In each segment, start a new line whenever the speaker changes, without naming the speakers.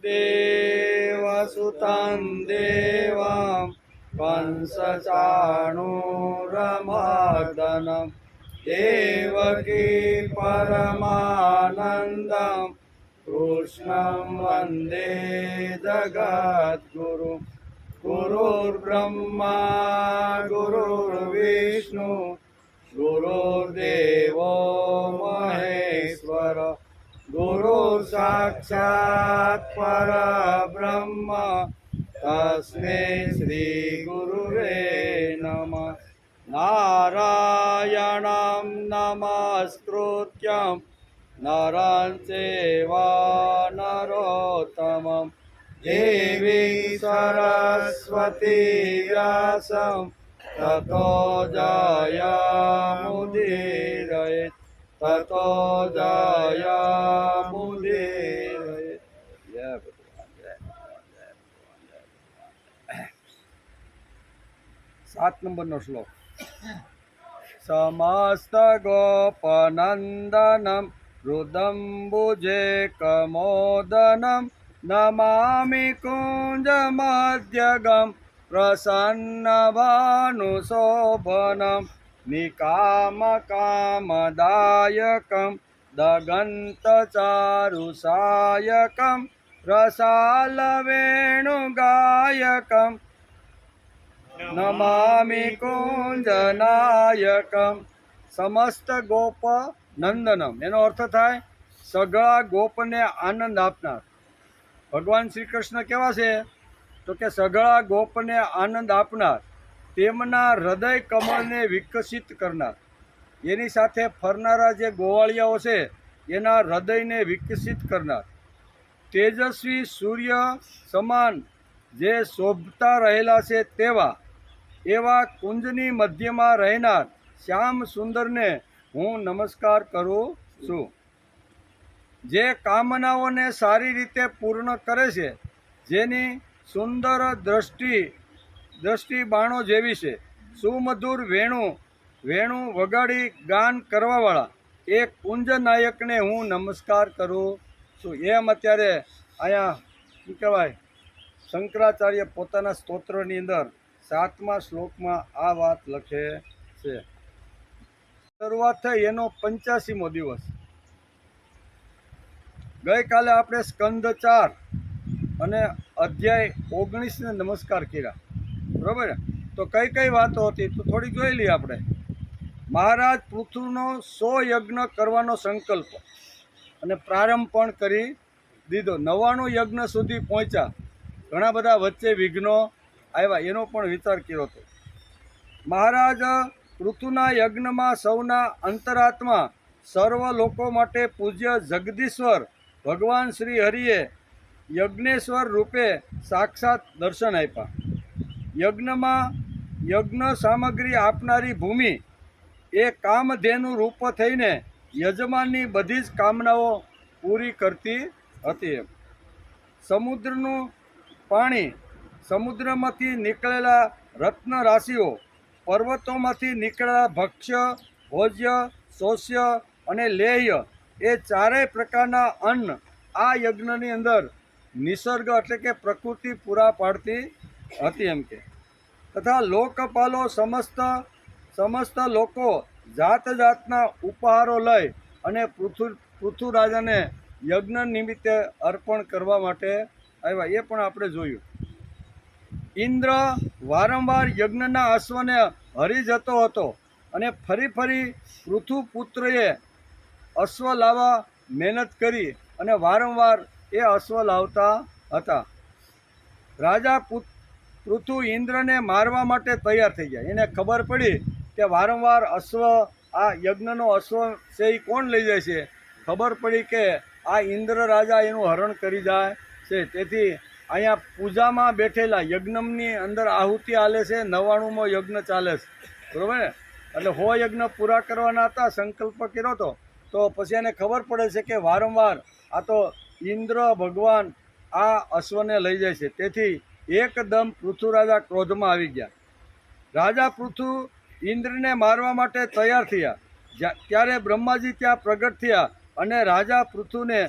देवसुतं देवां कंसचाणूरमर्दनं देवकी परमानन्दं कृष्णं वन्दे जगद्गुरुं गुरुर्ब्रह्मा गुरुर्विष्णु गुरुर्देवो महेश्वर गुरु साक्षात् परब्रह्म तस्मै श्री गुरुवे नमः। नारायणं नमस्कृत्यं नरं चैव नरोत्तमं देवी सरस्वती व्यासं ततो जयमुदीरये ततो जयमुदीरये। जय भगवान, जय भगवान, जय भगवान, जय भगवान। 7 नंबरનો શ્લોક। समस्त गोपनंदनम रुदम्बुजेकमोदनं नमामि कुञ्ज मध्यगं प्रसन्नभानुशोभनं निकामकामदायकं दगन्तचारुसायकं रसालवेणुगायकं नमामि कुंजनायकम। समस्त गोप नंदनम એનો અર્થ થાય સગળા ગોપને આનંદ આપનાર। ભગવાન શ્રી કૃષ્ણ કેવા છે તો કે સગળા ગોપને આનંદ આપનાર, તેમના હૃદય કમળને વિકસિત કરનાર, એની સાથે ફરનારા જે ગોવાળિયાઓ છે એના હૃદયને વિકસિત કરનાર, તેજસ્વી સૂર્ય સમાન જે શોભતા રહેલા છે તેવા એવા કુંજની મધ્યમાં રહેનાર શ્યામ સુંદરને હું નમસ્કાર કરું છું। જે કામનાઓને સારી રીતે પૂર્ણ કરે છે, જેની સુંદર દ્રષ્ટિ બાણો જેવી છે, સુમધુર વેણુ વગાડી ગાન કરવાવાળા એ કુંજ નાયકને હું નમસ્કાર કરું છું। એમ અત્યારે અહીંયા શું કહેવાય, શંકરાચાર્ય પોતાના સ્તોત્રની અંદર 7મા શ્લોકમાં આ વાત લખે છે। શરૂઆત થઈ એનો 85મો દિવસ। ગઈકાલે આપણે સ્કંદ 4 અને અધ્યાય 19ને નમસ્કાર કર્યા, બરાબર? તો કઈ કઈ વાતો હતી તો થોડી જોઈ લઈએ આપણે। મહારાજ પૃથુનો 100 યજ્ઞ કરવાનો સંકલ્પ અને પ્રારંભ પણ કરી દીધો। 99 યજ્ઞ સુધી પહોંચ્યા, ઘણા બધા વચ્ચે વિઘ્નો આવ્યા, એનો પણ વિચાર કર્યો હતો। મહારાજ પૃથુના યજ્ઞમાં સૌના અંતરાત્મા સર્વ લોકો માટે પૂજ્ય જગદીશ્વર ભગવાન શ્રી હરિએ યજ્ઞેશ્વર રૂપે સાક્ષાત દર્શન આપ્યા। યજ્ઞમાં યજ્ઞ સામગ્રી આપનારી ભૂમિ એ કામધેનુ રૂપ થઈને યજમાનની બધી જ કામનાઓ પૂરી કરતી હતી। સમુદ્રનું પાણી, સમુદ્રમાંથી નીકળેલા રત્ન રાશિઓ, પર્વતોમાંથી નીકળેલા ભક્ષ્ય ભોજ્ય શોષ્ય અને લેહ્ય એ ચારેય પ્રકારના અન્ન આ યજ્ઞની અંદર નિસર્ગ એટલે કે પ્રકૃતિ પૂરા પાડતી હતી એમ કે। તથા લોકપાલો સમસ્ત લોકો જાત જાતના ઉપહારો લઈ અને પૃથુરાજાને યજ્ઞ નિમિત્તે અર્પણ કરવા માટે આવ્યા, એ પણ આપણે જોયું। ઇન્દ્ર વારંવાર યજ્ઞના અશ્વને હરી જતો હતો અને ફરી પૃથુપુત્રએ અશ્વ લાવવા મહેનત કરી અને વારંવાર એ અશ્વ લાવતા હતા। રાજા પૃથુ ઇન્દ્રને મારવા માટે તૈયાર થઈ ગયા। એને ખબર પડી કે વારંવાર અશ્વ, આ યજ્ઞનો અશ્વ છે એ કોણ લઈ જાય છે, ખબર પડી કે આ ઇન્દ્ર રાજા એનું હરણ કરી જાય છે। તેથી અહીંયા પૂજામાં બેઠેલા યજ્ઞની અંદર આહુતિ હાલે છે, 99મો યજ્ઞ ચાલે છે, બરાબર ને? એટલે 100 યજ્ઞ પૂરા કરવાના હતા, સંકલ્પ કર્યો હતો, તો પછી એને ખબર પડે છે કે વારંવાર આ તો ઇન્દ્ર ભગવાન આ અશ્વને લઈ જાય છે। તેથી એકદમ પૃથુરાજા ક્રોધમાં આવી ગયા। રાજા પૃથુ ઇન્દ્રને મારવા માટે તૈયાર થયા। ત્યારે બ્રહ્માજી ત્યાં પ્રગટ થયા અને રાજા પૃથુને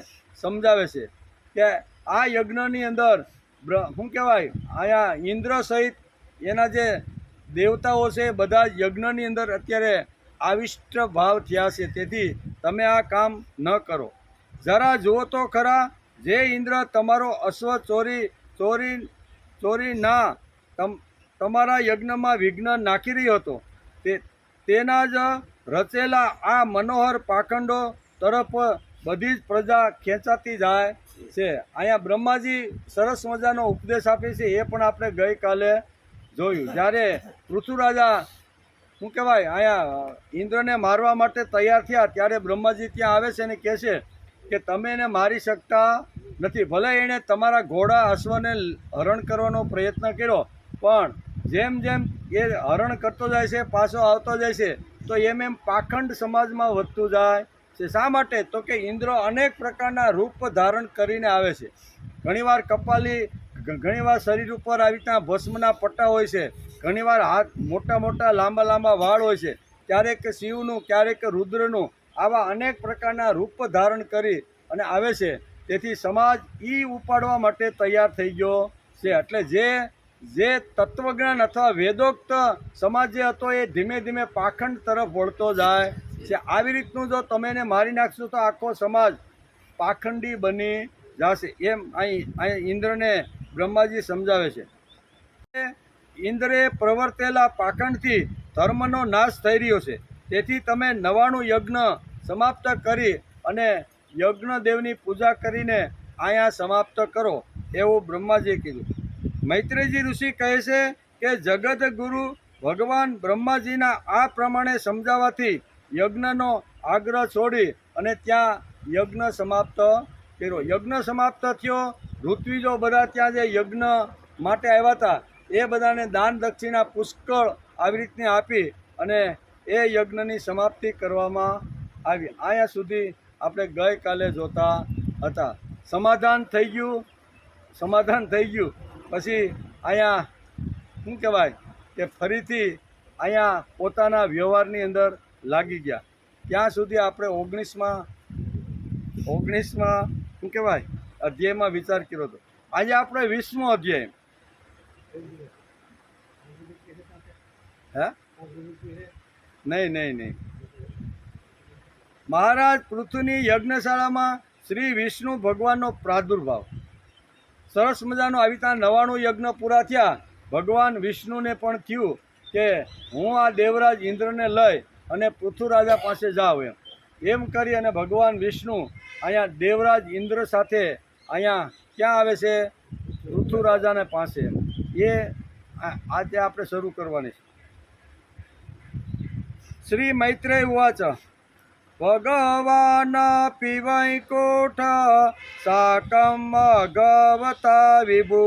સમજાવે છે કે આ યજ્ઞની અંદર શું કહેવાય, અહીંયા ઇન્દ્ર સહિત એના જે દેવતાઓ છે બધા યજ્ઞની અંદર અત્યારે આવિષ્ટ ભાવ થયા છે. તેથી તમે આ કામ ન કરો. જરા જુઓ તો ખરા, જે ઇન્દ્ર તમારો અશ્વ ચોરી ના તમારા યજ્ઞમાં વિઘ્ન નાખી રહ્યો હતો, તેના જ રચેલા આ મનોહર પાખંડો તરફ બધી જ પ્રજા ખેંચાતી જાય છે. અહીંયા બ્રહ્માજી સરસ મજાનો ઉપદેશ આપે છે. એ પણ આપણે ગઈકાલે જોયું. જ્યારે પૃથ્વીરાજા શું કહેવાય અહીંયા ઇન્દ્રને મારવા માટે તૈયાર થયા, ત્યારે બ્રહ્માજી ત્યાં આવે છે અને કહે છે કે તમે એને મારી શકતા નથી. ભલે એણે તમારા ઘોડા અશ્વને હરણ કરવાનો પ્રયત્ન કર્યો, પણ જેમ જેમ એ હરણ કરતો જાય છે, પાછો આવતો જાય છે, તો એમ પાખંડ સમાજમાં વધતું જાય છે. શા માટે? તો કે ઇન્દ્ર અનેક પ્રકારના રૂપ ધારણ કરીને આવે છે. ઘણીવાર કપાલી, ઘણીવાર શરીર ઉપર આવી રીતના ભસ્મના પટ્ટા હોય છે, ઘણીવાર હાથ મોટા મોટા લાંબા લાંબા વાળ હોય છે, ક્યારેક શિવનું, ક્યારેક રુદ્રનું, આવા અનેક પ્રકારના રૂપ ધારણ કરી અને આવે છે. તેથી સમાજ ઉપાડવા માટે તૈયાર થઈ ગયો છે. એટલે જે તત્વજ્ઞાન અથવા વેદોક્ત સમાજ જે હતો એ ધીમે ધીમે પાખંડ તરફ વળતો જાય છે. આવી રીતનું જો તમે એને મારી નાખશો તો આખો સમાજ પાખંડી બની જશે. એમ અહીં ઇન્દ્રને બ્રહ્માજી સમજાવે છે. ઇન્દ્રે પ્રવર્તેલા પાખંડથી ધર્મનો નાશ થઈ રહ્યો છે. તેથી તમે 99 યજ્ઞ સમાપ્ત કરી અને યજ્ઞદેવની પૂજા કરીને અહીંયા સમાપ્ત કરો, એવું બ્રહ્માજીએ કીધું. મૈત્રેયજી ઋષિ કહે છે કે જગત ગુરુ ભગવાન બ્રહ્માજીના આ પ્રમાણે સમજાવવાથી યજ્ઞનો આગ્રહ છોડી અને ત્યાં યજ્ઞ સમાપ્ત કર્યો. યજ્ઞ સમાપ્ત થયો. ઋત્વિજો બધા ત્યાં જે યજ્ઞ માટે આવ્યા હતા એ બધાને દાન દક્ષિણા પુષ્કળ આવી રીતની આપી અને એ યજ્ઞની સમાપ્તિ કરવામાં આવી. અહીંયા સુધી આપણે ગઈકાલે જોતા હતા. સમાધાન થઈ ગયું. પછી અહીંયા શું કહેવાય કે ફરીથી અહીંયા પોતાના વ્યવહારની અંદર લાગી ગયા. ત્યાં સુધી આપણે 19માં શું કહેવાય અધ્યાયમાં વિચાર કર્યો હતો. આજે આપણે 20મો અધ્યાય. હે? નહીં. મહારાજ પૃથ્વીની યજ્ઞશાળામાં શ્રી વિષ્ણુ ભગવાનનો પ્રાદુર્ભાવ. સરસ મજાનો આવી ત્યાં 99 યજ્ઞ પૂરા થયા. ભગવાન વિષ્ણુને પણ થયું કે હું આ દેવરાજ ઇન્દ્રને લઈ અને પૃથ્વીરાજા પાસે જાઉં. એમ કરી અને ભગવાન વિષ્ણુ અહીંયા દેવરાજ ઇન્દ્ર સાથે અહીંયા ક્યાં આવે છે? પૃથ્વીરાજાને પાસે. એ આજે આપણે શરૂ કરવાની છે. શ્રી મૈત્રેય ઉવાચ ભગવાન વૈકુંઠ સાકમ ભગવતા વિભુ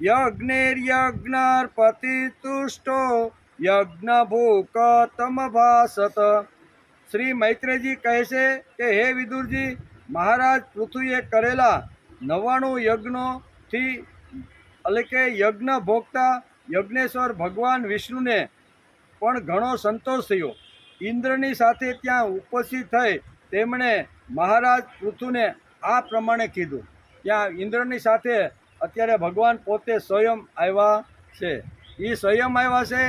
યજ્ઞેર્યજ્ઞાર્પતિ તુષ્ટો યજ્ઞભૂકતમભાસત. શ્રી મૈત્રેયજી કહે છે કે હે વિદુરજી, મહારાજ પૃથ્વીએ કરેલા 99 યજ્ઞોથી એટલે કે યજ્ઞ ભોગતા યજ્ઞેશ્વર ભગવાન વિષ્ણુને પણ ઘણો સંતોષ થયો. ઇન્દ્રની સાથે ત્યાં ઉપસ્થિત થઈ તેમણે મહારાજ પૃથુને આ પ્રમાણે કીધું. ત્યાં ઇન્દ્રની સાથે અત્યારે ભગવાન પોતે સ્વયં આવ્યા છે. એ સ્વયં આવ્યા છે.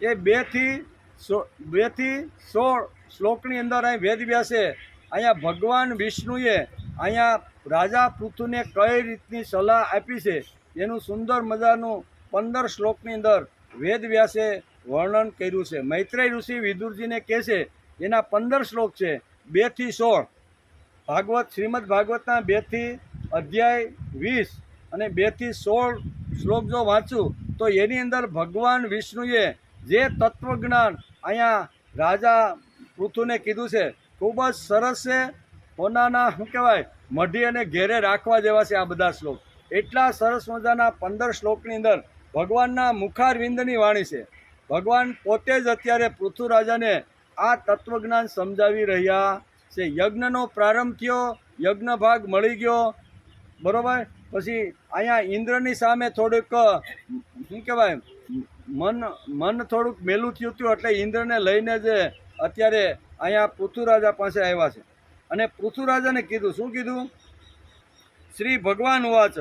એ 2 થી 16 શ્લોકની અંદર અહીં વેદવ્યાસે અહીંયા ભગવાન વિષ્ણુએ અહીંયા રાજા પૃથુને કઈ રીતની સલાહ આપી છે એનું સુંદર મજાનું 15 શ્લોકની અંદર વેદવ્યાસે વર્ણન કર્યું છે. મૈત્રેય ઋષિ વિદુરજીને કહે છે એના 15 શ્લોક છે, 2 થી 16. ભાગવત, શ્રીમદ ભાગવતના 2 થી અધ્યાય 20 અને 2 થી 16 શ્લોક જો વાંચું તો એની અંદર ભગવાન વિષ્ણુએ જે તત્વજ્ઞાન અહીંયા રાજા પૃથુને કીધું છે ખૂબ જ સરસ છે. કોનાના શું કહેવાય મઢી અને ઘેરે રાખવા જેવા છે આ બધા શ્લોક. એટલા સરસ મજાના 15 શ્લોકની અંદર ભગવાનના મુખારવિંદની વાણી છે. ભગવાન પોતે જ અત્યારે પૃથ્વીરાજાને આ તત્વજ્ઞાન સમજાવી રહ્યા છે. યજ્ઞનો પ્રારંભ થયો, યજ્ઞ ભાગ મળી ગયો, બરાબર. પછી અહીંયા ઇન્દ્રની સામે થોડુંક શું કહેવાય મન થોડુંક મેલું થયું એટલે ઇન્દ્રને લઈને જે અત્યારે અહીંયા પૃથ્વીરાજા પાસે આવ્યા છે. અને પૃથ્વીરાજાને કીધું, શું કીધું? શ્રી ભગવાન ઉવાચ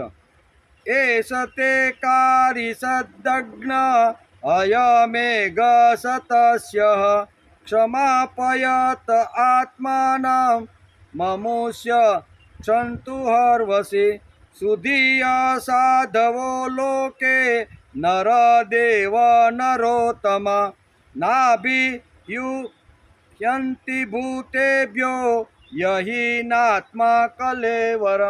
એષ તે કારિષદગ્ન અયમેઘ સતસ્ય ક્ષમાપયત આત્માનં મમુષ્ય ક્ષંતુ હર્વસી સુધીય સાધવો લોકે નર દેવ નરોત્તમ નાભિયુહ્યંતિ ભૂતેભ્યો યહિનાત્મા કલેવર.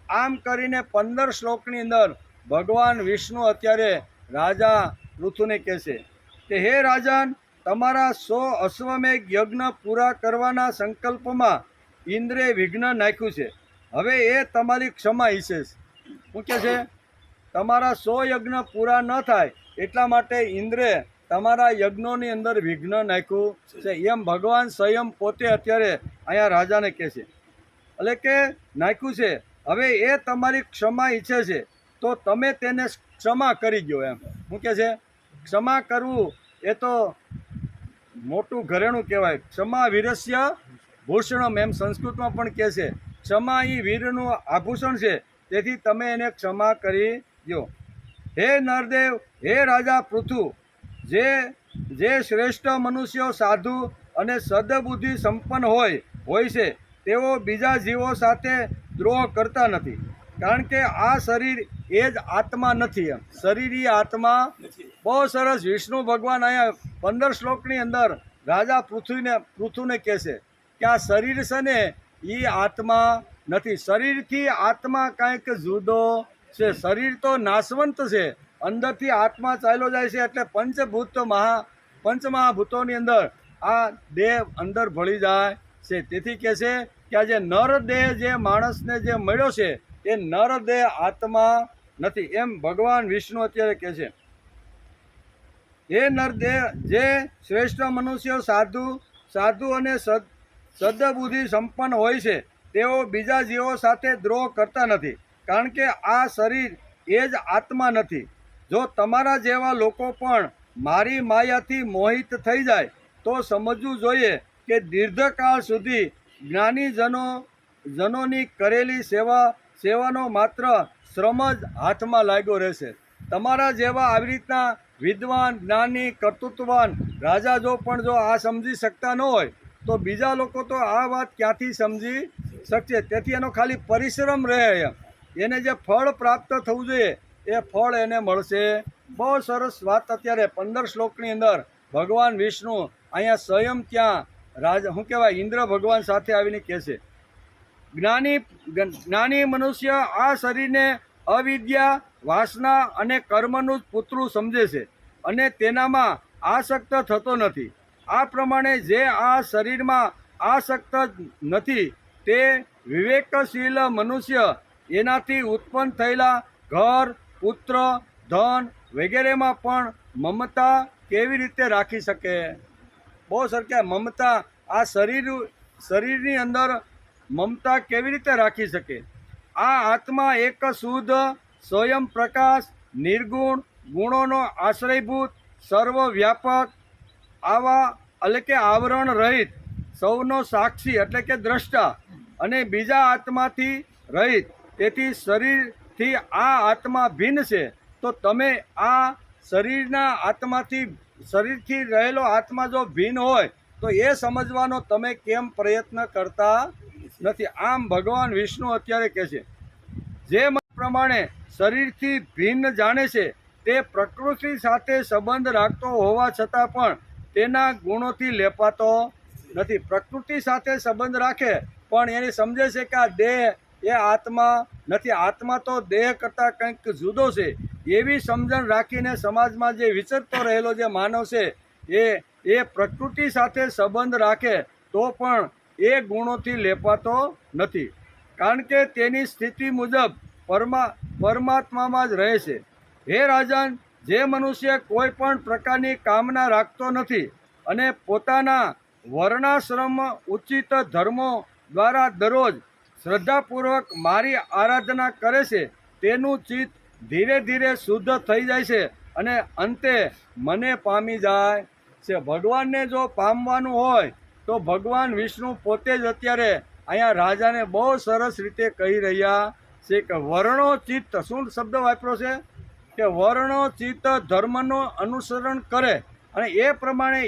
આમ કરીને 15 શ્લોકની અંદર ભગવાન વિષ્ણુ અત્યારે રાજા પૃથુને કહેશે કે હે રાજન, તમારા 100 અશ્વમેઘ યજ્ઞ પૂરા કરવાના સંકલ્પમાં ઇન્દ્રે વિઘ્ન નાખ્યું છે. હવે એ તમારી ક્ષમા ઈચ્છે છે. શું કહે છે? તમારા 100 યજ્ઞ પૂરા ન થાય એટલા માટે ઇન્દ્રે તમારા યજ્ઞોની અંદર વિઘ્ન નાખ્યું છે. એમ ભગવાન સ્વયં પોતે અત્યારે અહીંયા રાજાને કહે છે, એટલે કે નાખ્યું છે. હવે એ તમારી ક્ષમા ઈચ્છે છે તો તમે તેને ક્ષમા કરી દો. એમ શું કહે છે? ક્ષમા કરવું એ તો મોટું ઘરેણું કહેવાય. ક્ષમા વીરસ્ય ભૂષણમ, એમ સંસ્કૃતમાં પણ કહે છે. ક્ષમા એ વીરનું આભૂષણ છે, તેથી તમે એને ક્ષમા કરી દો. હે નરદેવ, હે રાજા પૃથુ, જે શ્રેષ્ઠ મનુષ્યો સાધુ અને સદબુદ્ધિ સંપન્ન હોય છે તેઓ બીજા જીવો સાથે દ્રોહ કરતા નથી, કારણ કે આ શરીર એ જ આત્મા નથી. એમ શરીર એ આત્મા. બહુ સરસ. વિષ્ણુ ભગવાન અહીંયા 15 શ્લોકની અંદર રાજા પૃથુને કહે છે કે આ શરીર છે ને એ આત્મા નથી. શરીરથી આત્મા કાંઈક જુદો છે. શરીર તો નાશવંત છે, અંદરથી આત્મા ચાલ્યો જાય છે. એટલે પંચમહાભૂતોની અંદર આ દેહ અંદર ભળી જાય છે. તેથી કહે છે કે આ જે નર દેહ જે માણસને જે મળ્યો છે એ નર દેહ આત્મા નથી. એમ ભગવાન વિષ્ણુ અત્યારે કહે છે. હે નરદેહ, જે શ્રેષ્ઠ મનુષ્યો સાધુ અને સદબુદ્ધિ સંપન્ન હોય છે તેઓ બીજા જીવો સાથે દ્રોહ કરતા નથી, કારણ કે આ શરીર એ જ આત્મા નથી. જો તમારા જેવા લોકો પણ મારી માયાથી મોહિત થઈ જાય તો સમજવું જોઈએ કે દીર્ઘકાળ સુધી જ્ઞાનીજનોની કરેલી સેવાનો માત્ર શ્રમ જ હાથમાં લાગ્યો રહેશે. તમારા જેવા આવી રીતના વિદ્વાન, જ્ઞાની, કર્તૃત્વવાન રાજા જો આ સમજી શકતા ન હોય તો બીજા લોકો તો આ વાત ક્યાંથી સમજી શકશે? તેથી એનો ખાલી પરિશ્રમ રહે. એને જે ફળ પ્રાપ્ત થવું જોઈએ એ ફળ એને મળશે. બહુ સરસ વાત અત્યારે 15 શ્લોકની અંદર ભગવાન વિષ્ણુ અહીંયા સ્વયં ત્યાં શું કહેવાય ઇન્દ્ર ભગવાન સાથે આવીને કહે છે. જ્ઞાની મનુષ્ય આ શરીરને અવિદ્યા, વાસના અને કર્મનું જ પુતળું સમજે છે અને તેનામાં આસક્ત થતો નથી. આ પ્રમાણે જે આ શરીરમાં આસક્ત નથી તે વિવેકશીલ મનુષ્ય એનાથી ઉત્પન્ન થયેલા ઘર, પુત્ર, ધન વગેરેમાં પણ મમતા કેવી રીતે રાખી શકે? બહુ સરખા. મમતા આ શરીરની અંદર મમતા કેવી રીતે રાખી શકે? આ આત્મા એક શુદ્ધ, સ્વયં પ્રકાશ, નિર્ગુણ, ગુણોનો આશ્રયભૂત, સર્વવ્યાપક, એટલે કે આવરણ રહિત, સૌનો સાક્ષી એટલે કે દ્રષ્ટા અને બીજા આત્માથી રહિત. તેથી શરીરથી આ આત્મા ભિન્ન છે. તો તમે આ શરીરથી રહેલો આત્મા જો ભિન્ન હોય તો એ સમજવાનો તમે કેમ પ્રયત્ન કરતા નથી? આમ ભગવાન વિષ્ણુ અત્યારે કહે છે, જે પ્રમાણે શરીરથી ભિન્ન જાણે છે તે પ્રકૃતિ સાથે સંબંધ રાખતો હોવા છતાં પણ તેના ગુણોથી લેપાતો નથી. પ્રકૃતિ સાથે સંબંધ રાખે પણ એને સમજે છે કે આ દેહ એ આત્મા નથી. આત્મા તો દેહ કરતાં કંઈક જુદો છે. એવી સમજણ રાખીને સમાજમાં જે વિચરતો રહેલો જે માનવ છે એ પ્રકૃતિ સાથે સંબંધ રાખે તો પણ એ ગુણોથી લેપાતો નથી, કારણ કે તેની સ્થિતિ મુજબ પરમાત્મામાં જ રહે છે. હે રાજન, જે મનુષ્ય કોઈ પણ પ્રકારની કામના રાખતો નથી અને પોતાના વર્ણાશ્રમ ઉચિત ધર્મો દ્વારા દરરોજ શ્રદ્ધાપૂર્વક મારી આરાધના કરે છે તેનું ચિત્ત ધીરે ધીરે શુદ્ધ થઈ જાય છે અને અંતે મને પામી જાય છે. ભગવાનને જો પામવાનું હોય તો ભગવાન વિષ્ણુ પોતે જ અત્યારે અહીંયા રાજાને બહુ સરસ રીતે કહી રહ્યા છે કે વર્ણોચિત શું શબ્દ વાપર્યો છે કે વર્ણોચિત ધર્મનું અનુસરણ કરે અને એ પ્રમાણે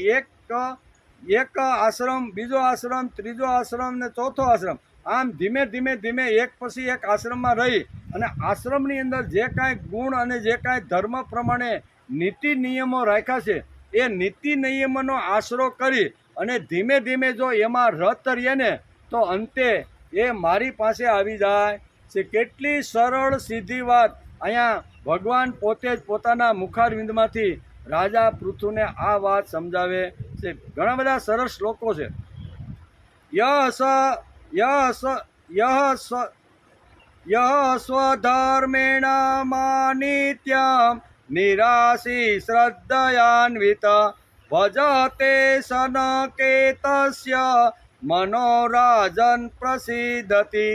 એક આશ્રમ, બીજો આશ્રમ, ત્રીજો આશ્રમ ને ચોથો આશ્રમ, આમ ધીમે ધીમે ધીમે એક પછી એક આશ્રમમાં રહી અને આશ્રમની અંદર જે કાંઈ ગુણ અને જે કાંઈ ધર્મ પ્રમાણે નીતિ નિયમો રાખ્યા છે એ નીતિ નિયમોનો આશરો કરી અને ધીમે ધીમે જો એમાં રત રહીએ ને તો અંતે એ મારી પાસે આવી જાય છે. કેટલી સરળ સીધી વાત અહીંયા ભગવાન પોતે જ પોતાના મુખારવિંદમાંથી રાજા પૃથુને આ વાત સમજાવે છે. ઘણા બધા સરસ શ્લોકો છે. યહ સ્વધર્મેણ માનિત્યમ નિરાશી શ્રદ્ધયાન્વિત ભજતે સનકેતસ્ય મનોરાજન પ્રસિદ્ધતિ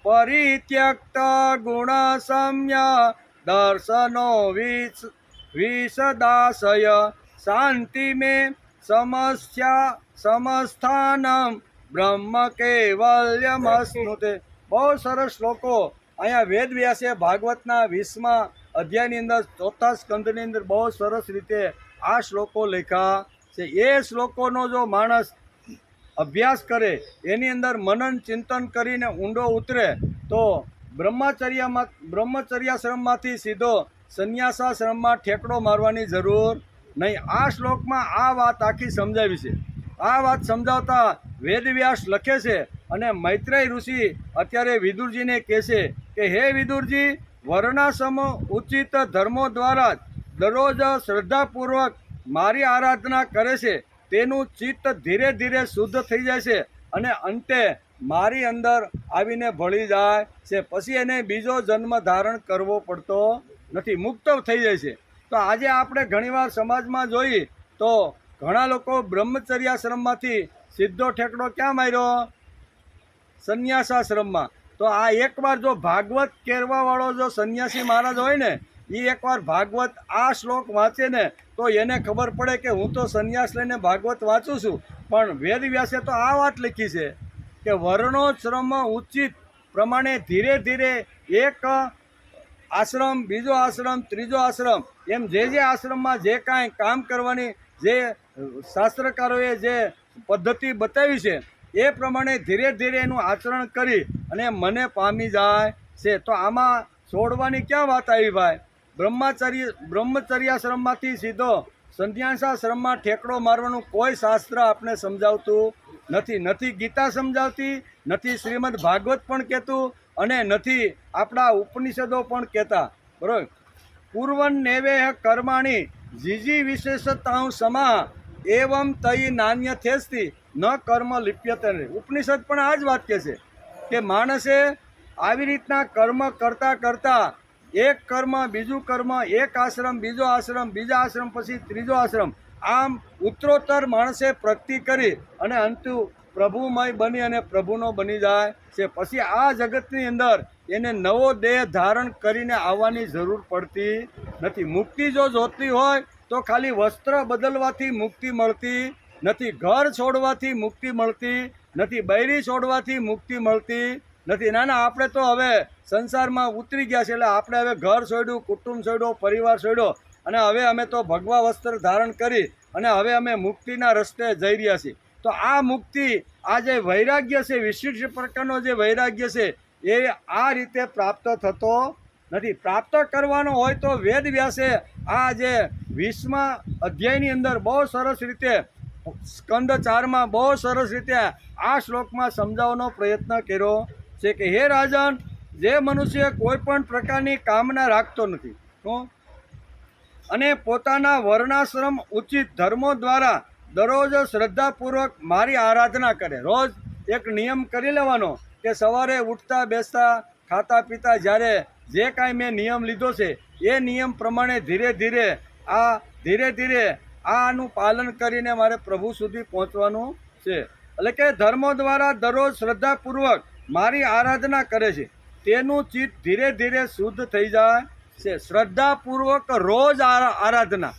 પરિત્યક્ત ગુણસમ્ય દર્શનો વિસદાશય શાંતિ મે સમસ્થાનમ બ્રહ્મ કૈવલ્યમસ્નુતે. બહુ સરસ શ્લોકો અહીંયા વેદવ્યાસે ભાગવતના 20મા અધ્યાયની અંદર 4થા સ્કંદની અંદર બહુ સરસ રીતે આ શ્લોકો લખ્યા છે. એ શ્લોકોનો જો માણસ અભ્યાસ કરે, એની અંદર મનન ચિંતન કરીને ઊંડો ઉતરે તો બ્રહ્મચર્યાશ્રમમાંથી સીધો સંન્યાસાશ્રમમાં ઠેકડો મારવાની જરૂર નહીં. આ શ્લોકમાં આ વાત આખી સમજાવી છે. આ વાત સમજાવતા વેદવ્યાસ લખે છે અને મૈત્રેય ઋષિ અત્યારે વિદુરજીને કહે છે કે હે વિદુરજી, વર્ણાશ્રમ ઉચિત ધર્મો દ્વારા દરરોજ શ્રદ્ધાપૂર્વક મારી આરાધના કરે છે તેનું ચિત્ત ધીરે ધીરે શુદ્ધ થઈ જાય છે અને અંતે મારી અંદર આવીને ભળી જાય છે. પછી એને બીજો જન્મ ધારણ કરવો પડતો નથી, મુક્ત થઈ જાય છે. તો આજે આપણે ઘણીવાર સમાજમાં જોઈએ તો ઘણા લોકો બ્રહ્મચર્યાશ્રમમાંથી સીધો ઠેકડો ક્યાં માર્યો? સંન્યાસાશ્રમમાં. તો આ એકવાર જો ભાગવત કેરવાવાળો જો સંન્યાસી મહારાજ હોય ને, એ એકવાર ભાગવત આ શ્લોક વાંચે ને તો એને ખબર પડે કે હું તો સંન્યાસ લઈને ભાગવત વાંચું છું, પણ વેદવ્યાસે તો આ વાત લખી છે કે વર્ણોશ્રમ ઉચિત પ્રમાણે ધીરે ધીરે એક આશ્રમ, બીજો આશ્રમ, ત્રીજો આશ્રમ, એમ જે આશ્રમમાં જે કાંઈ કામ કરવાની જે શાસ્ત્રકારોએ જે પદ્ધતિ બતાવી છે એ પ્રમાણે ધીરે ધીરે એનું આચરણ કરી અને મને પામી જાય છે. તો આમાં છોડવાની ક્યાં વાત આવી ભાઈ? બ્રહ્મચર્યાશ્રમમાંથી સીધો સંન્યાસાશ્રમમાં ઠેકડો મારવાનું કોઈ શાસ્ત્ર આપણે સમજાવતું નથી ગીતા સમજાવતી, નથી શ્રીમદ ભાગવત પણ કહેતું અને નથી આપણા ઉપનિષદો પણ કહેતા. બરાબર? પૂર્વન નેવેહ કર્માણી જીજી વિશેષતાઓ સમા એવમ તઈ નાન્ય થેસ્તી ન કર્મ લિપ્યતે. ઉપનિષદ પણ આ જ વાત કહે છે કે માણસે આવી રીતના કર્મ કરતાં કરતાં એક કર્મ, બીજું કર્મ, એક આશ્રમ, બીજો આશ્રમ, બીજા આશ્રમ, પછી ત્રીજો આશ્રમ, આમ ઉત્તરોત્તર માણસે પ્રગતિ કરી અને અંતુ પ્રભુમય બની અને પ્રભુનો બની જાય છે. પછી આ જગતની અંદર એને નવો દેહ ધારણ કરીને આવવાની જરૂર પડતી નથી. મુક્તિ જો જોતી હોય તો ખાલી વસ્ત્ર બદલવાથી મુક્તિ મળતી નથી, ઘર છોડવાથી મુક્તિ મળતી નથી, બૈરી છોડવાથી મુક્તિ મળતી નથી. ના, આપણે તો હવે સંસારમાં ઉતરી ગયા છે એટલે આપણે હવે ઘર છોડ્યું, કુટુંબ છોડ્યો, પરિવાર છોડ્યો અને હવે અમે તો ભગવા વસ્ત્ર ધારણ કરી અને હવે અમે મુક્તિના રસ્તે જઈ રહ્યા છીએ. તો આ મુક્તિ, આ જે વૈરાગ્ય છે, વિશિષ્ટ પ્રકારનો જે વૈરાગ્ય છે એ આ રીતે પ્રાપ્ત થતો નથી. પ્રાપ્ત કરવાનો હોય તો વેદ વ્યાસે આ જે 20મા અધ્યાયની અંદર બહુ સરસ રીતે, સ્કંદ 4માં બહુ સરસ રીતે આ શ્લોકમાં સમજાવવાનો પ્રયત્ન કર્યો છે કે હે રાજન, જે મનુષ્ય કોઈ પણ પ્રકારની કામના રાખતો નથી અને પોતાના વર્ણાશ્રમ ઉચિત ધર્મો દ્વારા દરરોજ શ્રદ્ધાપૂર્વક મારી આરાધના કરે. રોજ એક નિયમ કરી લેવાનો કે સવારે ઉઠતા બેસતા ખાતા પીતા જ્યારે જે કાંઈ મેં નિયમ લીધો છે એ નિયમ પ્રમાણે ધીરે ધીરે આનું પાલન કરીને મારે પ્રભુ સુધી પહોંચવાનું છે. એટલે કે ધર્મો દ્વારા દરરોજ શ્રદ્ધાપૂર્વક મારી આરાધના કરે છે, તેનું ચિત્ત ધીરે ધીરે શુદ્ધ થઈ જાય છે. શ્રદ્ધાપૂર્વક રોજ આરાધના.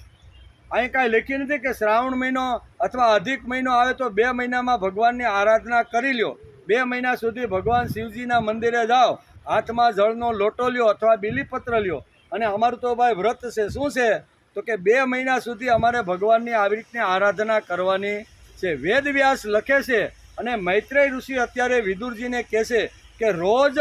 અહીં કાંઈ લખ્યું નથી કે શ્રાવણ મહિનો અથવા અધિક મહિનો આવે તો 2 મહિનામાં ભગવાનની આરાધના કરી લ્યો, 2 મહિના સુધી ભગવાન શિવજીના મંદિરે જાઓ હાથમાં જળનો લોટો લ્યો અથવા બીલીપત્ર લ્યો, અને અમારું તો ભાઈ વ્રત છે. શું છે? તો કે 2 મહિના સુધી અમારે ભગવાનની આવી રીતની આરાધના કરવાની છે. વેદવ્યાસ લખે છે અને મૈત્રેય ઋષિ અત્યારે વિદુરજીને કહે છે કે રોજ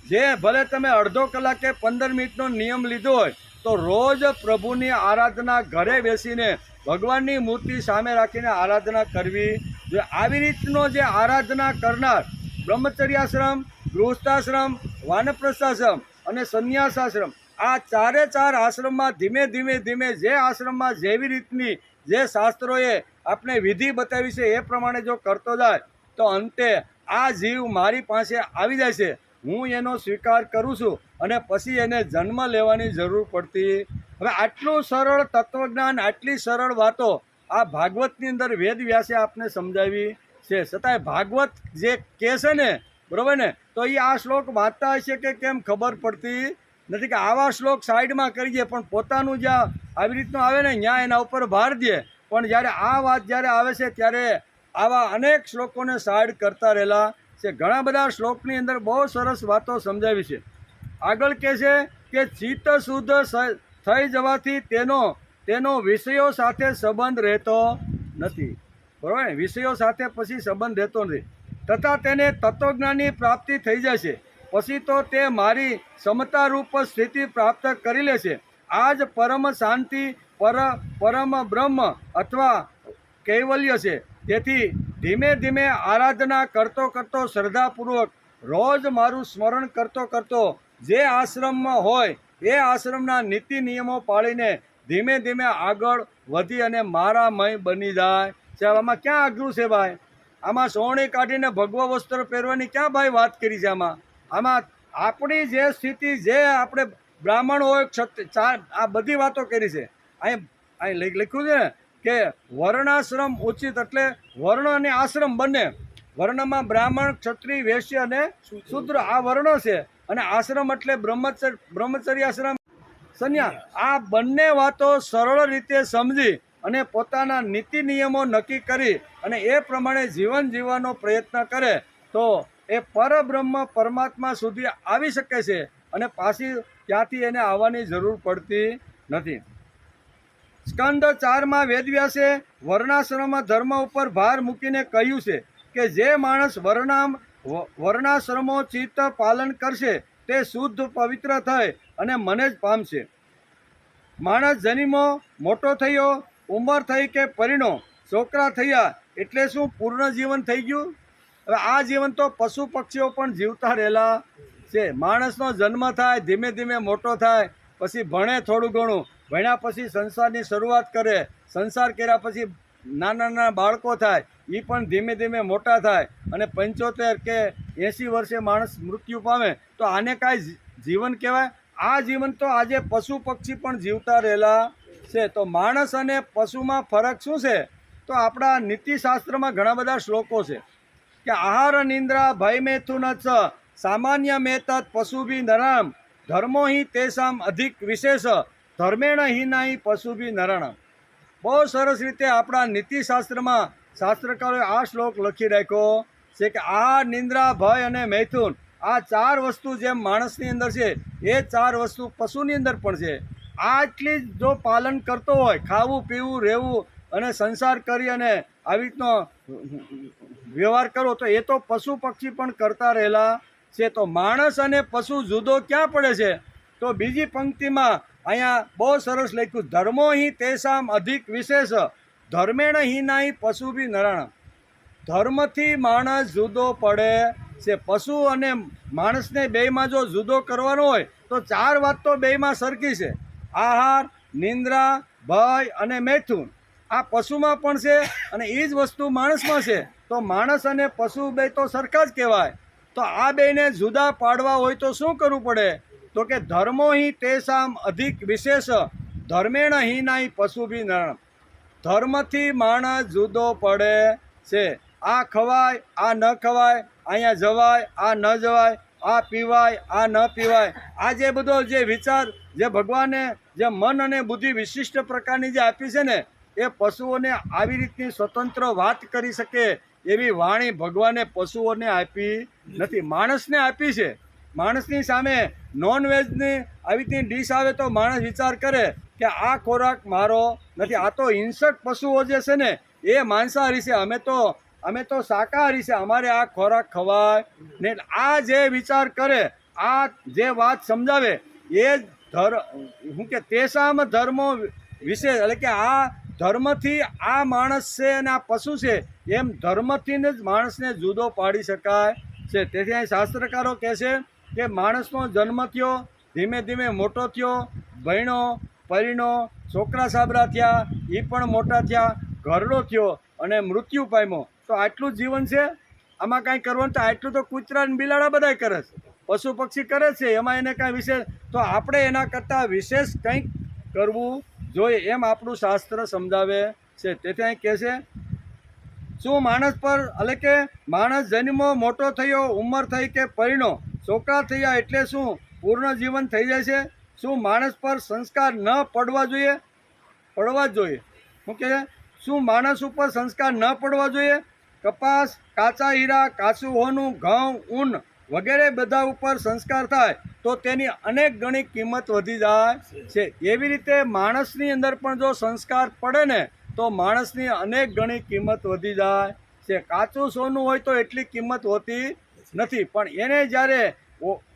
જે ભલે તમે અડધો કલાક કે 15 મિનિટનો નિયમ લીધો હોય તો રોજ પ્રભુની આરાધના ઘરે બેસીને ભગવાનની મૂર્તિ સામે રાખીને આરાધના કરવી જોઈએ. આવી રીતનો જે આરાધના કરનાર બ્રહ્મચર્યાશ્રમ, ગૃહસ્થાશ્રમ, વાનપ્રસ્થાશ્રમ અને સંન્યાસાશ્રમ, આ 4 આશ્રમમાં ધીમે ધીમે જે આશ્રમમાં જેવી રીતની જે શાસ્ત્રોએ આપણે વિધિ બતાવી છે એ પ્રમાણે જો કરતો જાય તો અંતે આ જીવ મારી પાસે આવી જાય છે. હું એનો સ્વીકાર કરું છું અને પછી એને જન્મ લેવાની જરૂર પડતી. હવે આટલું સરળ તત્વજ્ઞાન, આટલી સરળ વાતો આ ભાગવતની અંદર વેદવ્યાસે આપને સમજાવી છે. છતાંય ભાગવત જે કહે છે ને, બરાબર ને, તો એ આ શ્લોક વાંચતા હશે કે કેમ ખબર પડતી નથી. કે આવા શ્લોક સાઈડમાં કરી દે, પણ પોતાનું જ્યાં આવી રીતનું આવે ને ત્યાં એના ઉપર ભાર દે. પણ જ્યારે આ વાત જ્યારે આવે છે ત્યારે આવા અનેક શ્લોકોને સાઈડ કરતા રહેલા છે. ઘણા બધા શ્લોકની અંદર બહુ સરસ વાતો સમજાવી છે. આગળ કહે છે કે ચિત્ત શુદ્ધ થઈ જવાથી તેનો વિષયો સાથે સંબંધ રહેતો નથી. બરાબર ને? વિષયો સાથે પછી સંબંધ રહેતો નથી, તથા તેને તત્વજ્ઞાનની પ્રાપ્તિ થઈ જાય છે. પછી તો તે મારી સમતારૂપ સ્થિતિ પ્રાપ્ત કરી લે છે. આ જ પરમ શાંતિ, પરમ બ્રહ્મ અથવા કૈવલ્ય છે. તેથી ધીમે ધીમે આરાધના કરતો શ્રદ્ધાપૂર્વક રોજ મારું સ્મરણ કરતો જે આશ્રમમાં હોય એ આશ્રમના નીતિ નિયમો પાળીને ધીમે ધીમે આગળ વધી અને મારામય બની જાય છે. આમાં ક્યાં આગ્રું છે ભાઈ? આમાં સોણી કાઢીને ભગવા વસ્ત્ર પહેરવાની ક્યાં ભાઈ વાત કરી છે? આમાં આપણી જે સ્થિતિ, જે આપણે બ્રાહ્મણ હોય, આ બધી વાતો કરી છે. અહીં લખ્યું છે ને કે વર્ણાશ્રમ ઉચિત, એટલે વર્ણ અને આશ્રમ બંને. વર્ણમાં બ્રાહ્મણ, ક્ષત્રિય, વૈશ્ય અને શૂદ્ર, આ વર્ણો છે. અને આશ્રમ એટલે બ્રહ્મચર્યાશ્રમ, સંન્યાસ. આ બંને વાતો સરળ રીતે સમજી અને પોતાના નીતિ નિયમો નક્કી કરી અને એ પ્રમાણે જીવન જીવવાનો પ્રયત્ન કરે તો એ પરબ્રહ્મ પરમાત્મા સુધી આવી શકે છે અને પાછી ત્યાંથી એને આવવાની જરૂર પડતી નથી. સ્કંદ 4માં વેદવ્યાસે વર્ણાશ્રમ ધર્મ ઉપર ભાર મૂકીને કહ્યું છે કે જે માણસ વર્ણાશ્રમોચિત પાલન કરશે તે શુદ્ધ પવિત્ર થઈ અને મને જ પામશે. માણસ જન્મો, મોટો થયો, ઉંમર થઈ કે પરિણો, છોકરા થયા એટલે શું પૂર્ણ જીવન થઈ ગયું? હવે આ જીવન તો પશુ પક્ષીઓ પણ જીવતા રહેલા છે. માણસનો જન્મ થાય, ધીમે ધીમે મોટો થાય, પછી ભણે થોડું ઘણું, ભણ્યા પછી સંસારની શરૂઆત કરે, સંસાર કર્યા પછી નાના બાળકો થાય, એ પણ ધીમે ધીમે મોટા થાય અને 75 કે 80 વર્ષે માણસ મૃત્યુ પામે. તો આને કાંઈ જીવન કહેવાય? આ જીવન તો આજે પશુ પક્ષી પણ જીવતા રહેલા છે. તો માણસ અને પશુમાં ફરક શું છે? તો આપણા નીતિશાસ્ત્રમાં ઘણા બધા શ્લોકો છે કે આહાર નિંદ્રા ભય મેથુન ચ સામાન્ય મેતત પશુભી નરામ ધર્મો હિ તેસામ અધિક વિશેષ ધર્મેણ હિનાહી પશુભી નરાણામ. બહુ સરસ રીતે આપણા નીતિશાસ્ત્રમાં શાસ્ત્રકારોએ આ શ્લોક લખી રાખ્યો છે કે આહાર, નિંદ્રા, ભય અને મૈથુન, આ 4 વસ્તુ જેમ માણસની અંદર છે એ 4 વસ્તુ પશુની અંદર પણ છે. આટલી જ જો પાલન કરતો હોય, ખાવું, પીવું, રહેવું અને સંસાર કરી અને આવી રીતનો વ્યવહાર કરો તો એ તો પશુ પક્ષી પણ કરતા રહેલા છે. તો માણસ અને પશુ જુદો ક્યાં પડે છે? તો બીજી પંક્તિમાં અહીંયા બહુ સરસ લખ્યું, ધર્મો હિ તેસામ અધિક વિશેષ ધર્મેણ હિનાહી પશુભી નરાણામ. ધર્મથી માણસ જુદો પડે છે. પશુ અને માણસને બેયમાં જો જુદો કરવાનો હોય તો 4 વાત તો બેયમાં સરખી છે. આહાર, નિંદ્રા, ભય અને મૈથુન આ પશુમાં પણ છે અને એ જ વસ્તુ માણસમાં છે. તો માણસ અને પશુ બે તો સરખા જ કહેવાય. તો આ બેને જુદા પાડવા હોય તો શું કરવું પડે? તો કે ધર્મો હિ તેસામ અધિક વિશેષ ધર્મેણ હિનાહી પશુભી નરાણામ. ધર્મથી માણસ જુદો પડે છે. આ ખવાય, આ ન ખવાય, અહીંયા જવાય, આ ન જવાય, આ પીવાય, આ ન પીવાય. આ જે બધો જે વિચાર જે ભગવાને જે મન અને બુદ્ધિ વિશિષ્ટ પ્રકારની જે આપી છે ને, એ પશુઓને આવી રીતની સ્વતંત્ર વાત કરી શકે એવી વાણી ભગવાને પશુઓને આપી નથી, માણસને આપી છે. માણસની સામે નોનવેજની આવી રીતની ડીશ આવે તો માણસ વિચાર કરે કે આ ખોરાક મારો નથી, આ તો હિંસક પશુઓ જે છે ને એ માંસાહારી છે, અમે તો શાકાહારી છે, અમારે આ ખોરાક ખવાય ને. આ જે વિચાર કરે, આ જે વાત સમજાવે એ શું કે તેસામ ધર્મો વિશે, એટલે કે આ ધર્મથી આ માણસ છે અને આ પશુ છે એમ ધર્મથી જ માણસને જુદો પાડી શકાય છે. તેથી અહીં શાસ્ત્રકારો કહે છે કે માણસનો જન્મ થયો, ધીમે ધીમે મોટો થયો, ભણ્યો, પરિણો, છોકરા સાબરા થયા, એ પણ મોટા થયા, ઘરડો થયો અને મૃત્યુ પામ્યો. તો આટલું જ જીવન છે, આમાં કાંઈ કરવાનું? તો આટલું તો કૂતરા અને બિલાડા બધાય કરે છે, પશુ પક્ષી કરે છે, એમાં એને કાંઈ વિશેષ? તો આપણે એના કરતાં વિશેષ કંઈક કરવું જોઈએ એમ આપણું શાસ્ત્ર સમજાવે છે. તેથી અહીં કહે છે શું માણસ પર, એટલે કે માણસ જન્મો, મોટો થયો, ઉંમર થઈ કે પરિણો, છોકરા થયા એટલે શું પૂર્ણ જીવન થઈ જાય છે? શું માણસ પર સંસ્કાર ન પડવા જોઈએ? પડવા જ જોઈએ. શું કહે છે? શું માણસ ઉપર સંસ્કાર ન પડવા જોઈએ? કપાસ, કાચા હીરા, કાચું હોનું, ઘઉં, ઊન વગેરે બધા ઉપર સંસ્કાર થાય તો તેની અનેક ગણી કિંમત વધી જાય છે. એવી રીતે માણસની અંદર પણ જો સંસ્કાર પડે ને તો માણસની અનેક ગણી કિંમત વધી જાય છે. કાચું સોનું હોય તો એટલી કિંમત હોતી નથી, પણ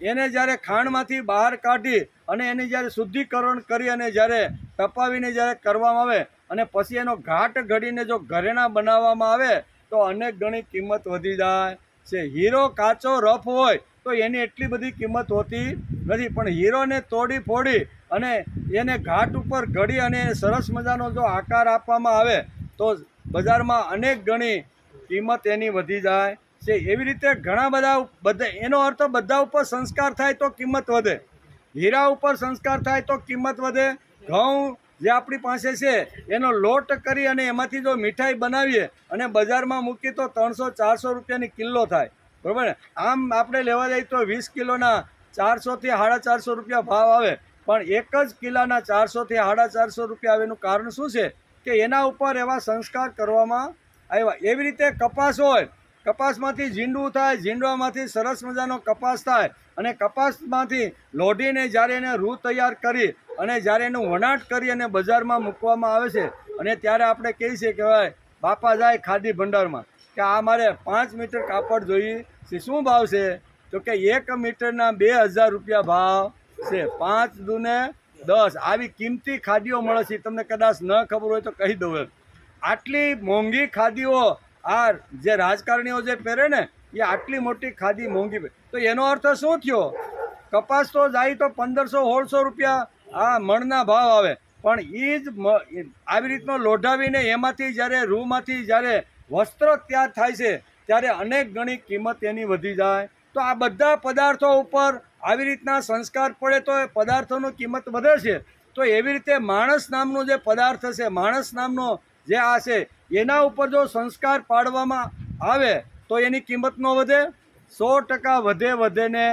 એને જ્યારે ખાણમાંથી બહાર કાઢી અને એની જ્યારે શુદ્ધિકરણ કરી અને જ્યારે તપાવીને જ્યારે કરવામાં આવે અને પછી એનો ઘાટ ઘડીને જો ઘરેણાં બનાવવામાં આવે તો અનેક ગણી કિંમત વધી જાય છે. હીરો કાચો રફ હોય તો એની એટલી બધી કિંમત હોતી નથી, પણ હીરોને તોડી ફોડી અને એને ઘાટ ઉપર ઘડી અને સરસ મજાનો જો આકાર આપવામાં આવે તો બજારમાં અનેક ગણી કિંમત એની વધી જાય છે. એવી રીતે ઘણા બધા એનો અર્થ બધા ઉપર સંસ્કાર થાય તો કિંમત વધે, હીરા ઉપર સંસ્કાર થાય તો કિંમત વધે. ઘઉં જે આપણી પાસે છે એનો લોટ કરી અને એમાંથી જો મીઠાઈ બનાવીએ અને બજારમાં મૂકીએ તો 300-400 રૂપિયાની કિલો થાય, બરાબર ને? આમ આપણે લેવા જઈએ તો 20 કિલોના 400 થી 450 રૂપિયા ભાવ આવે, પણ એક જ કિલોના 400 થી 450 રૂપિયા આવે. એનું કારણ શું છે કે એના ઉપર એવા સંસ્કાર કરવામાં આવ્યા. એવી રીતે કપાસ હોય, કપાસમાંથી ઝીંડું થાય, ઝીંડવામાંથી સરસ મજાનો કપાસ થાય અને કપાસમાંથી લોઢીને જ્યારે એને રૂ તૈયાર કરી અને જ્યારે એનું વણાટ કરી અને બજારમાં મૂકવામાં આવે છે અને ત્યારે આપણે કહીએ છીએ કે ભાઈ બાપા જાય ખાદી ભંડારમાં કે આ મારે 5 મીટર કાપડ જોઈએ છે, શું ભાવ છે? તો કે 1 મીટરના 2000 રૂપિયા ભાવ છે. 5 દૂને 10 આવી કિંમતી ખાદીઓ મળે છે. તમને કદાચ ન ખબર હોય તો કહી દઉં એમ. આટલી મોંઘી ખાદીઓ આ જે રાજકારણીઓ જે પહેરે ને એ આટલી મોટી ખાદી મોંઘી, તો એનો અર્થ શું થયો? કપાસ તો જાય તો 1500-1600 રૂપિયા આ મણના ભાવ આવે, પણ એ જ આવી રીતનો લોઢાવીને એમાંથી જ્યારે રૂમાંથી જ્યારે વસ્ત્ર તૈયાર થાય છે ત્યારે અનેક ગણી કિંમત એની વધી જાય. તો આ બધા પદાર્થો ઉપર આવી રીતના સંસ્કાર પડે તો એ પદાર્થોની કિંમત વધે છે. તો એવી રીતે માણસ નામનો જે પદાર્થ છે, માણસ નામનો જે આ છે, એના ઉપર જો સંસ્કાર પાડવામાં આવે તો એની કિંમત ન વધે? 100% વધે ને.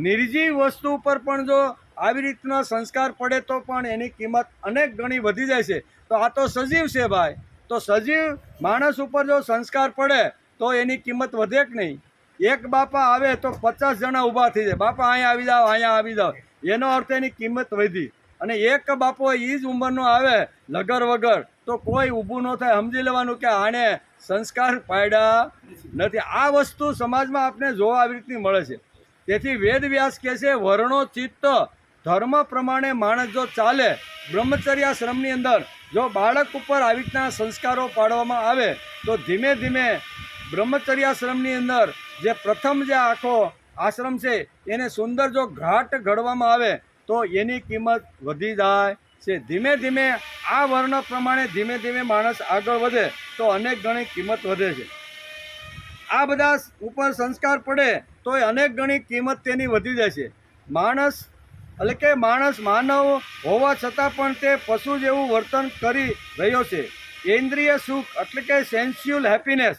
નિર્જીવ વસ્તુ ઉપર પણ જો આવી રીતના સંસ્કાર પડે તો પણ એની કિંમત અનેક ગણી વધી જાય છે. તો આ તો સજીવ છે ભાઈ, તો સજીવ માણસ ઉપર જો સંસ્કાર પડે તો એની કિંમત વધે કે નહીં? એક બાપા આવે તો 50 જણા ઊભા થઈ જાય, બાપા અહીંયા આવી જાઓ, અહીંયા આવી જાઓ, એનો અર્થ એની કિંમત વધી. અને એક બાપો એ જ ઉંમરનો આવે લગર વગર તો કોઈ ઊભું ન થાય. સમજી લેવાનું કે આને સંસ્કાર પાડ્યા નથી. આ વસ્તુ સમાજમાં આપણે જોવા આવી રીતની મળે છે. તેથી વેદ વ્યાસ કહે છે વર્ણો ચિત્ત ધર્મ પ્રમાણે માણસ જો ચાલે, બ્રહ્મચર્યાશ્રમની અંદર જો બાળક ઉપર આવી રીતના સંસ્કારો પાડવામાં આવે તો ધીમે ધીમે બ્રહ્મચર્યાશ્રમની અંદર જે પ્રથમ જે આખો આશ્રમ છે એને સુંદર જો ઘાટ ઘડવામાં આવે તો એની કિંમત વધી જાય છે. ધીમે ધીમે આ વર્ણ પ્રમાણે ધીમે ધીમે માણસ આગળ વધે તો અનેક ગણી કિંમત વધે છે. આ બધા ઉપર સંસ્કાર પડે તો અનેક ગણી કિંમત તેની વધી જાય છે. માણસ એટલે કે માનવ હોવા છતાં પણ તે પશુ જેવું વર્તન કરી રહ્યો છે. ઇન્દ્રિય સુખ એટલે કે સેન્સ્યુઅલ હેપીનેસ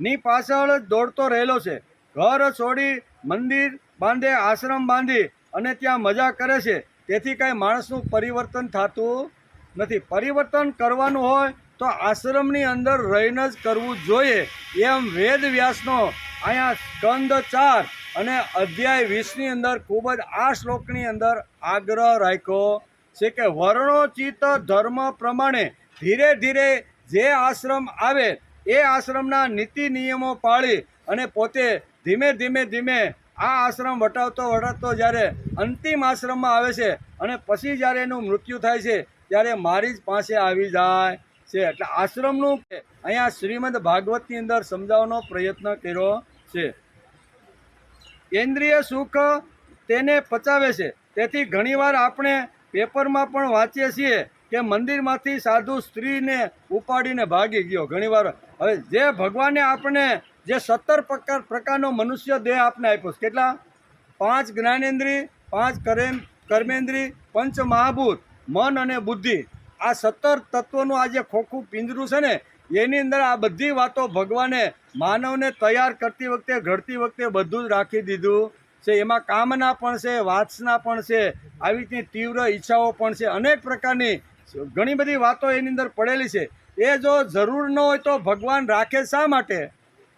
ની પાછળ જ દોડતો રહેલો છે. ઘર છોડી મંદિર બાંધે, આશ્રમ બાંધી અને ત્યાં મજા કરે છે. તેથી કાંઈ માણસનું પરિવર્તન થતું નથી. પરિવર્તન કરવાનું હોય તો આશ્રમની અંદર રહીને જ કરવું જોઈએ. એમ વેદ વ્યાસનો અહીંયા સ્કંદ 4 અને અધ્યાય 20ની અંદર ખૂબ જ આ શ્લોકની અંદર આગ્રહ રાખ્યો છે કે વર્ણોચિત ધર્મ પ્રમાણે ધીરે ધીરે જે આશ્રમ આવે એ આશ્રમના નીતિ નિયમો પાળી અને પોતે ધીમે ધીમે ધીમે આ આશ્રમ વટાવતો જ્યારે અંતિમ આશ્રમમાં આવે છે અને પછી જ્યારે એનું મૃત્યુ થાય છે ત્યારે મારી જ પાસે આવી જાય છે. એટલે આશ્રમનું અહીંયા શ્રીમદ ભાગવતની અંદર સમજાવવાનો પ્રયત્ન કર્યો છે. ઇન્દ્રિય સુખ તેને પચાવે છે. તેથી ઘણીવાર આપણે પેપરમાં પણ વાંચીએ છીએ કે મંદિરમાંથી સાધુ સ્ત્રીને ઉપાડીને ભાગી ગયો. ઘણીવાર હવે જે ભગવાને આપણે જે 17 પ્રકારનો મનુષ્ય દેહ આપને આપ્યો છે, કેટલા? 5 જ્ઞાનેન્દ્રિય, 5 કર્મેન્દ્રિય, પંચ મહાભૂત, મન અને બુદ્ધિ. આ 17 તત્વોનું આ જે ખોખું પિંજરું છે ને, એની અંદર આ બધી વાતો ભગવાને માનવને તૈયાર કરતી વખતે, ઘડતી વખતે બધું જ રાખી દીધું છે. એમાં કામના પણ છે, વાસના પણ છે, આવી રીતની તીવ્ર ઈચ્છાઓ પણ છે, અનેક પ્રકારની ઘણી બધી વાતો એની અંદર પડેલી છે. એ જો જરૂર ન હોય તો ભગવાન રાખે શા માટે?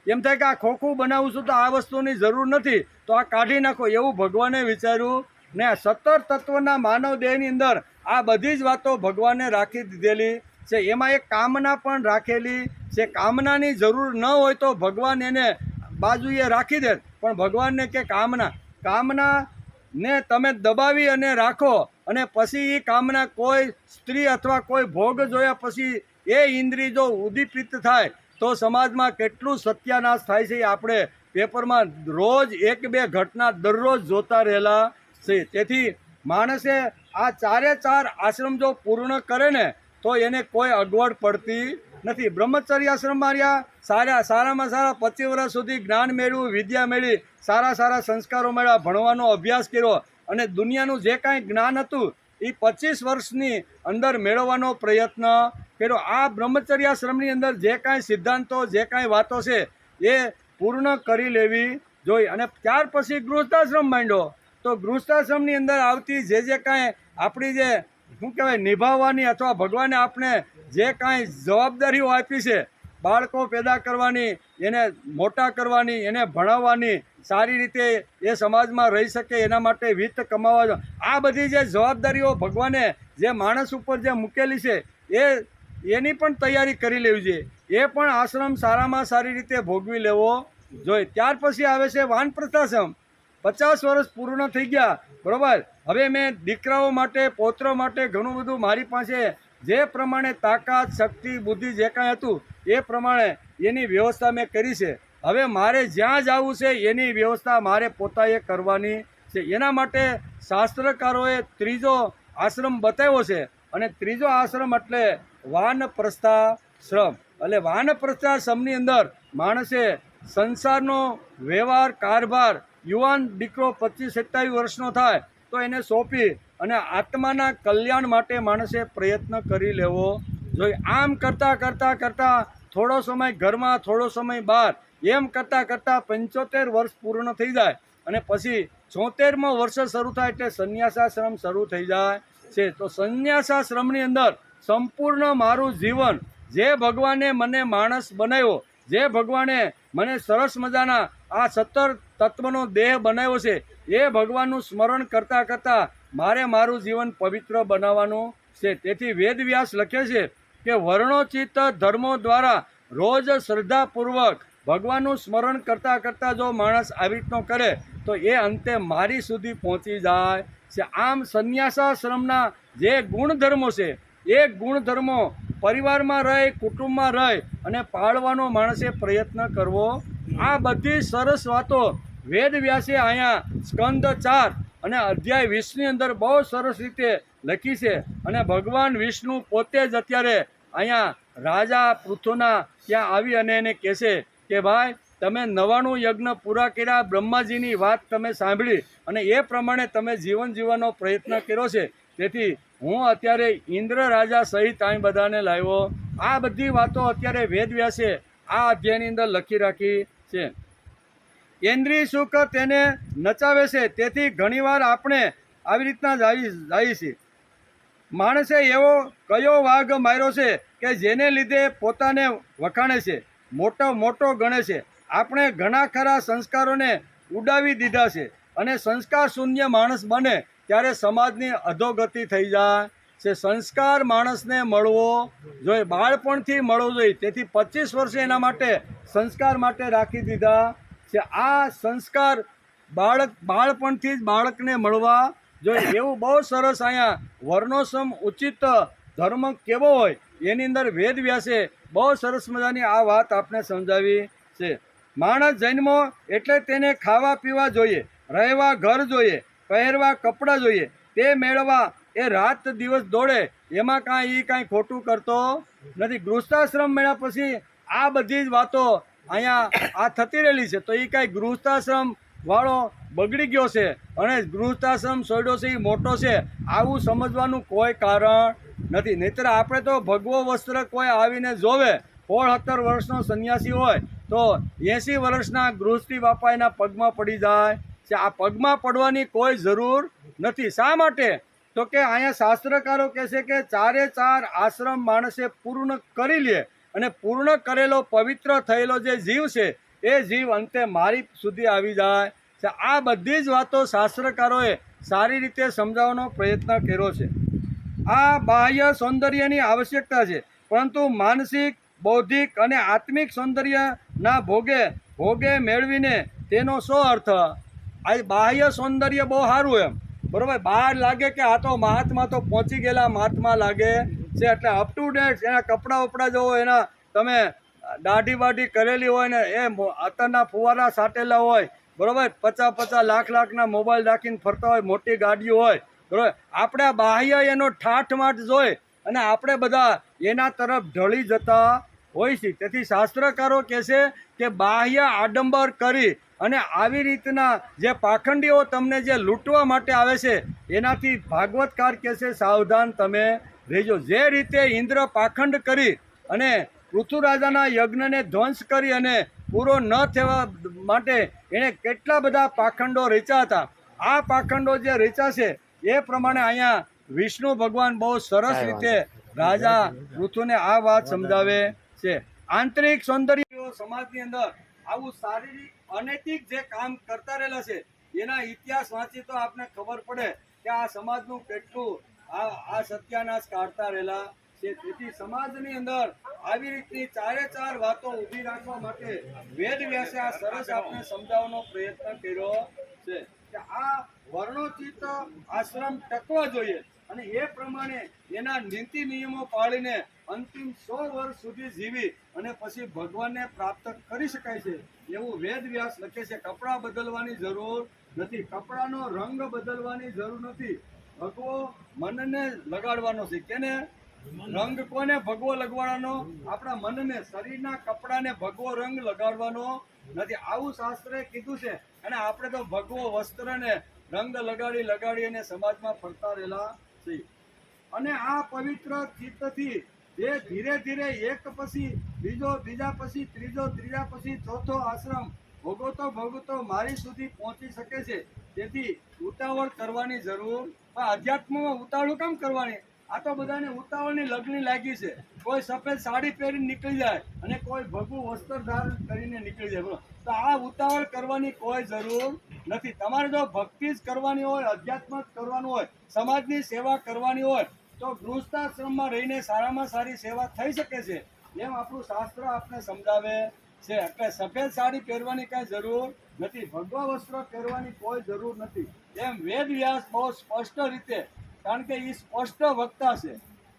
એમ થાય કે આ ખોખું બનાવું છું તો આ વસ્તુની જરૂર નથી, તો આ કાઢી નાખો, એવું ભગવાને વિચાર્યું ને. 17 તત્વના માનવ દેહની અંદર આ બધી જ વાતો ભગવાને રાખી દીધેલી છે. એમાં એક કામના પણ રાખેલી છે. કામનાની જરૂર ન હોય તો ભગવાન એને બાજુએ રાખી દે, પણ ભગવાનને કે કામના ને તમે દબાવી અને રાખો અને પછી એ કામના કોઈ સ્ત્રી અથવા કોઈ ભોગ જોયા પછી એ ઇન્દ્રિય જો ઉદ્દીપિત થાય તો સમાજમાં કેટલું સત્યાનાશ થાય છે. આપણે પેપરમાં રોજ 1-2 ઘટના દરરોજ જોતા રહેલા છે. તેથી માણસે આ 4 આશ્રમ જો પૂર્ણ કરે ને તો એને કોઈ અગવડ પડતી નથી. બ્રહ્મચર્ય આશ્રમમાં રહ્યા, સારામાં સારા 25 વર્ષ સુધી જ્ઞાન મેળવ્યું, વિદ્યા મેળવી, સારા સંસ્કારો મળ્યા, ભણવાનો અભ્યાસ કર્યો અને દુનિયાનું જે કાંઈ જ્ઞાન હતું એ 25 વર્ષની અંદર મેળવવાનો પ્રયત્ન કર્યો. આ બ્રહ્મચર્ય આશ્રમની અંદર જે કાંઈ સિદ્ધાંતો, જે કાંઈ વાતો છે એ પૂર્ણ કરી લેવી જોઈએ. અને ત્યાર પછી ગૃહસ્થાશ્રમ માંડ્યો. તો ગૃહસ્થાશ્રમની અંદર આવતી જે કાંઈ આપણી જે શું કહેવાય નિભાવવાની અથવા ભગવાને આપણે જે કાંઈ જવાબદારીઓ આપી છે, બાળકો પેદા કરવાની, એને મોટા કરવાની, એને ભણાવવાની, સારી રીતે એ સમાજમાં રહી શકે એના માટે વિત્ત કમાવા, આ બધી જે જવાબદારીઓ ભગવાને જે માણસ ઉપર જે મૂકેલી છે એની પણ તૈયારી કરી લેવી જોઈએ. એ પણ આશ્રમ સારામાં સારી રીતે ભોગવી લેવો જોઈએ. ત્યાર પછી આવે છે વાનપ્રસ્થાશ્રમ. 50 વર્ષ પૂર્ણ થઈ ગયા, બરાબર. હવે મેં દીકરાઓ માટે, પૌત્રો માટે ઘણું બધું મારી પાસે જે પ્રમાણે તાકાત, શક્તિ, બુદ્ધિ જે કાંઈ હતું એ પ્રમાણે એની વ્યવસ્થા મેં કરી છે. હવે મારે જ્યાં જવું છે એની વ્યવસ્થા મારે પોતાએ કરવાની છે. એના માટે શાસ્ત્રકારોએ 3જો આશ્રમ બતાવ્યો છે. અને 3જો આશ્રમ એટલે વાનપ્રસ્થાશ્રમ. એટલે વાનપ્રસ્થાશ્રમની અંદર માણસે સંસારનો વ્યવહાર, કારભાર, યુવાન દીકરો 25-27 વર્ષનો થાય તો એને સોંપી અને આત્માના કલ્યાણ માટે માણસે પ્રયત્ન કરી લેવો જોઈએ. આમ કરતાં થોડો સમય ઘરમાં, થોડો સમય બહાર, એમ કરતાં 75 વર્ષ પૂર્ણ થઈ જાય અને પછી 74મો વર્ષ શરૂ થાય એટલે સંન્યાસાશ્રમ શરૂ થઈ જાય છે. તો સંન્યાસાશ્રમની અંદર સંપૂર્ણ મારું જીવન, જે ભગવાને મને માણસ બનાવ્યો, જે ભગવાને મને સરસ મજાના આ 17 તત્વનો દેહ બનાવ્યો છે, એ ભગવાનનું સ્મરણ કરતાં મારે મારું જીવન પવિત્ર બનાવવાનું છે. તેથી વેદવ્યાસ લખે છે કે વર્ણોચિત ધર્મો દ્વારા રોજ શ્રદ્ધાપૂર્વક ભગવાનનું સ્મરણ કરતાં જો માણસ આવી રીતનો કરે તો એ અંતે મારી સુધી પહોંચી જાય છે. આમ સંન્યાસાશ્રમના જે ગુણધર્મો છે એ ગુણધર્મો પરિવારમાં રહી, કુટુંબમાં રહી અને પાળવાનો માણસે પ્રયત્ન કરવો. આ બધી સરસ વાતો વેદવ્યાસે અહીંયા સ્કંદ 4 અને અધ્યાય 20ની અંદર બહુ સરસ રીતે લખી છે. અને ભગવાન વિષ્ણુ પોતે જ અત્યારે અહીંયા રાજા પૃથુના ત્યાં આવી અને એને કહેશે કે ભાઈ, તમે 99 યજ્ઞ પૂરા કર્યા, બ્રહ્માજીની વાત તમે સાંભળી અને એ પ્રમાણે તમે જીવન જીવવાનો પ્રયત્ન કર્યો છે. તેથી હું અત્યારે ઇન્દ્ર રાજા સહિત અહીં બધાને લાવ્યો. આ બધી વાતો અત્યારે વેદવ્યાસે આ અધ્યાયની અંદર લખી રાખી છે. ઇન્દ્રિય સુખ તેને નચાવે છે. તેથી ઘણીવાર આપણે આવી રીતના જાય છે. માણસે એવો કયો વાઘ માર્યો છે કે જેને લીધે પોતાને વખાણે છે, મોટો ગણે છે. આપણે ઘણા ખરા સંસ્કારોને ઉડાવી દીધા છે અને સંસ્કાર શૂન્ય માણસ બને ત્યારે સમાજની અધોગતિ થઈ જાય છે. સંસ્કાર માણસને મળવો જોઈએ, બાળપણથી મળવો જોઈએ. તેથી 25 વર્ષે એના માટે સંસ્કાર માટે રાખી દીધા છે. આ સંસ્કાર બાળપણથી જ બાળકને મળવા જોઈએ. એવું બહુ સરસ અહીંયા વર્ણોસમ ઉચિત ધર્મ કેવો હોય એની અંદર વેદ વ્યાસે બહુ સરસ મજાની આ વાત આપણે સમજાવી છે. માણસ જન્મો એટલે તેને ખાવા પીવા જોઈએ, રહેવા ઘર જોઈએ, પહેરવા કપડાં જોઈએ. તે મેળવવા એ રાત દિવસ દોડે, એમાં કાંઈ ખોટું કરતો નથી. ગૃહસ્થાશ્રમ મળ્યા પછી આ બધી જ વાતો અહીંયા આ થતી રહેલી છે. તો એ કાંઈ ગૃહસ્થાશ્રમ વાળો બગડી ગયો છે અને ગૃહસ્થાશ્રમ છોડ્યો છે એ મોટો છે, આવું સમજવાનું કોઈ કારણ નથી. નહીંતર આપણે તો ભગવો વસ્ત્ર કોઈ આવીને જોવે, 16-17 વર્ષનો સંન્યાસી હોય તો 80 વર્ષના ગૃહસ્થી બાપા એના પગમાં પડી જાય છે. આ પગમાં પડવાની કોઈ જરૂર નથી. શા માટે? તો કે અહીંયા શાસ્ત્રકારો કહે છે કે 4 આશ્રમ માણસે પૂર્ણ કરી લે અને પૂર્ણ કરેલો પવિત્ર થયેલો જે જીવ છે એ જીવ અંતે મારી સુધી આવી જાય છે. આ બધી જ વાતો શાસ્ત્રકારોએ સારી રીતે સમજાવવાનો પ્રયત્ન કર્યો છે. આ બાહ્ય સૌંદર્યની આવશ્યકતા છે, પરંતુ માનસિક, બૌદ્ધિક અને આત્મિક સૌંદર્યના ભોગે મેળવીને તેનો શું અર્થ? આ બાહ્ય સૌંદર્ય બહુ સારું એમ, બરાબર, બહાર લાગે કે આ તો મહાત્મા તો પહોંચી ગયેલા મહાત્મા લાગે છે, એટલે અપ ટુ ડેટ એના કપડાં વપડા જોવો, એના તમે દાઢી બાઢી કરેલી હોય ને એ અત્યારના ફુવારા સાટેલા હોય, બરાબર, 50 લાખના મોબાઈલ રાખીને ફરતા હોય, મોટી ગાડીઓ હોય, બરાબર. આપણે બાહ્ય એનો ઠાઠમાઠ જોઈ અને આપણે બધા એના તરફ ઢળી જતા હોય છે. તેથી શાસ્ત્રકારો કહે છે કે બાહ્ય આડંબર કરી અને આવી રીતના જે પાખંડીઓ તમને જે લૂંટવા માટે આવે છે એનાથી ભાગવતકાર કહે છે સાવધાન તમે રહેજો. જે રીતે ઇન્દ્ર પાખંડ કરી અને પૃથ્વીરાજાના યજ્ઞને ધ્વંસ કરી અને પૂરો ન થવા માટે એણે કેટલા બધા પાખંડો રચ્યા હતા. આ પાખંડો જે રચ્યા છે એ પ્રમાણે અહીંયા વિષ્ણુ ભગવાન બહુ સરસ રીતે રાજા પૃથુને આ વાત સમજાવે છે. આંતરિક સૌંદર્ય સમાજની અંદર આવું શારીરિક અનૈતિક જે કામ કરતા રહેલા છે એના ઇતિહાસ વાંચી તો આપને ખબર પડે કે આ સમાજનું કેટલું આ સત્યાનાશ કાઢતા રહેલા છે. તેથી સમાજની અંદર આવી રીતની 4 વાતો ઊભી રાખવા માટે વેદ વ્યાસે આ સરસ આપણે સમજાવવાનો પ્રયત્ન કર્યો છે કે આ વર્ણોચિત આશ્રમ ટકવા જોઈએ અને એ પ્રમાણે એના નીતિ નિયમો પાળીને અંતિમ 100 વર્ષ સુધી જીવી અને પછી ભગવાનને પ્રાપ્ત કરી શકાય છે એવું વેદ વ્યાસ લખે છે. કપડાં બદલવાની જરૂર નથી, કપડાનો રંગ બદલવાની જરૂર નથી, ભગવો મનને લગાડવાનો છે. કેને રંગ? કોને ભગવો લગાડવાનો? આપણા મનને, શરીરના કપડાને ભગવો રંગ લગાડવાનો નથી. આવું શાસ્ત્રે કીધું છે અને આપણે તો ભગવો વસ્ત્રને રંગ લગાડી અને સમાજમાં ફરતા રહેલા છે. અને આ પવિત્ર ચિત્તથી જે ધીરે ધીરે એક પછી બીજો, બીજા પછી ત્રીજો, ત્રીજા પછી ચોથો આશ્રમ ભોગવતો મારી સુધી પહોંચી શકે છે. તેથી ઉતાવળ કરવાની જરૂર. અધ્યાત્મમાં ઉતાવળ કેમ કરવાની? આ તો બધાને ઉતાવળની લગ્ન લાગી છે. કોઈ સફેદ સાડી પહેરીને નીકળી જાય અને કોઈ ભગવું વસ્ત્ર ધારણ કરીને નીકળી જાય. તો આ ઉતાવળ કરવાની કોઈ જરૂર નથી. તમારે જો ભક્તિ જ કરવાની હોય, અધ્યાત્મ જ કરવાનું હોય, સમાજની સેવા કરવાની હોય તો ગૃહસ્થાશ્રમમાં રહીને સારામાં સારી સેવા થઈ શકે છે એમ આપણું શાસ્ત્ર આપણે સમજાવે છે. એટલે સફેદ સાડી પહેરવાની કાંઈ જરૂર નથી, ભગવા વસ્ત્ર પહેરવાની કોઈ જરૂર નથી એમ વેદ વ્યાસ બહુ સ્પષ્ટ રીતે, કારણ કે એ સ્પષ્ટ વક્તા છે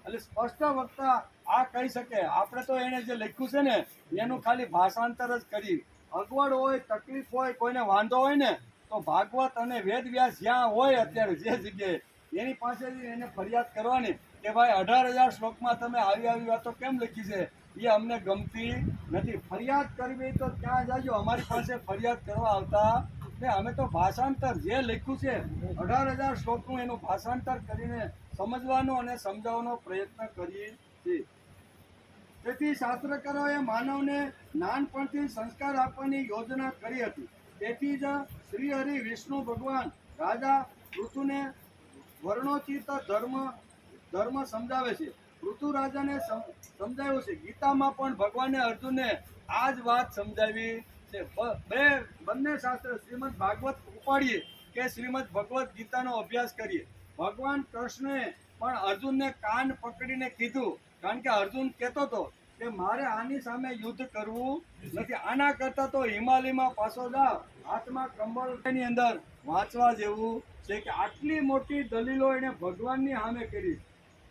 એટલે સ્પષ્ટ વક્તા આ કહી શકે. આપણે તો એને જે લખ્યું છે ને એનું ખાલી ભાષાંતર જ કરી. અગવડ હોય, તકલીફ હોય, કોઈને વાંધો હોય ને તો ભાગવત અને વેદ વ્યાસ જ્યાં હોય અત્યારે જે જગ્યાએ એની પાસેથી એને ફરિયાદ કરવાની કે ભાઈ 18,000 શ્લોકમાં તમે આવી વાતો કેમ લખી છે, એ અમને ગમતી નથી. ફરિયાદ કરવી તો ત્યાં જાજો, અમારી પાસે ફરિયાદ કરવા આવતા ને. અમે તો ભાષાંતર જે લખ્યું છે 18,000 શ્લોકનું એનું ભાષાંતર કરીને સમજવાનો અને સમજાવવાનો પ્રયત્ન કરીએ છીએ. તેથી શાસ્ત્રકારોએ માનવને નાનપણથી સંસ્કાર આપવાની યોજના કરી હતી. તેથી જ શ્રી હરિ વિષ્ણુ ભગવાન રાજા પૃથુને વર્ણોચિત ધર્મ સમજાવે છે. પૃથુ રાજાને સમજાવ્યું છે. ગીતામાં પણ ભગવાને અર્જુનને આ જ વાત સમજાવી છે. બંને શાસ્ત્ર શ્રીમદ ભાગવત ઉપાડીએ કે શ્રીમદ ભગવદ્ ગીતાનો અભ્યાસ કરીએ. ભગવાન કૃષ્ણે પણ અર્જુનને કાન પકડીને કીધું, કારણ કે અર્જુન કહેતો હતો કે મારે આની સામે યુદ્ધ કરવું નથી, આના કરતા તો હિમાલયમાં પાછો જાવ, હાથમાં કંબળની અંદર વાંચવા જેવું છે. કે આટલી મોટી દલીલો એને ભગવાનની સામે કરી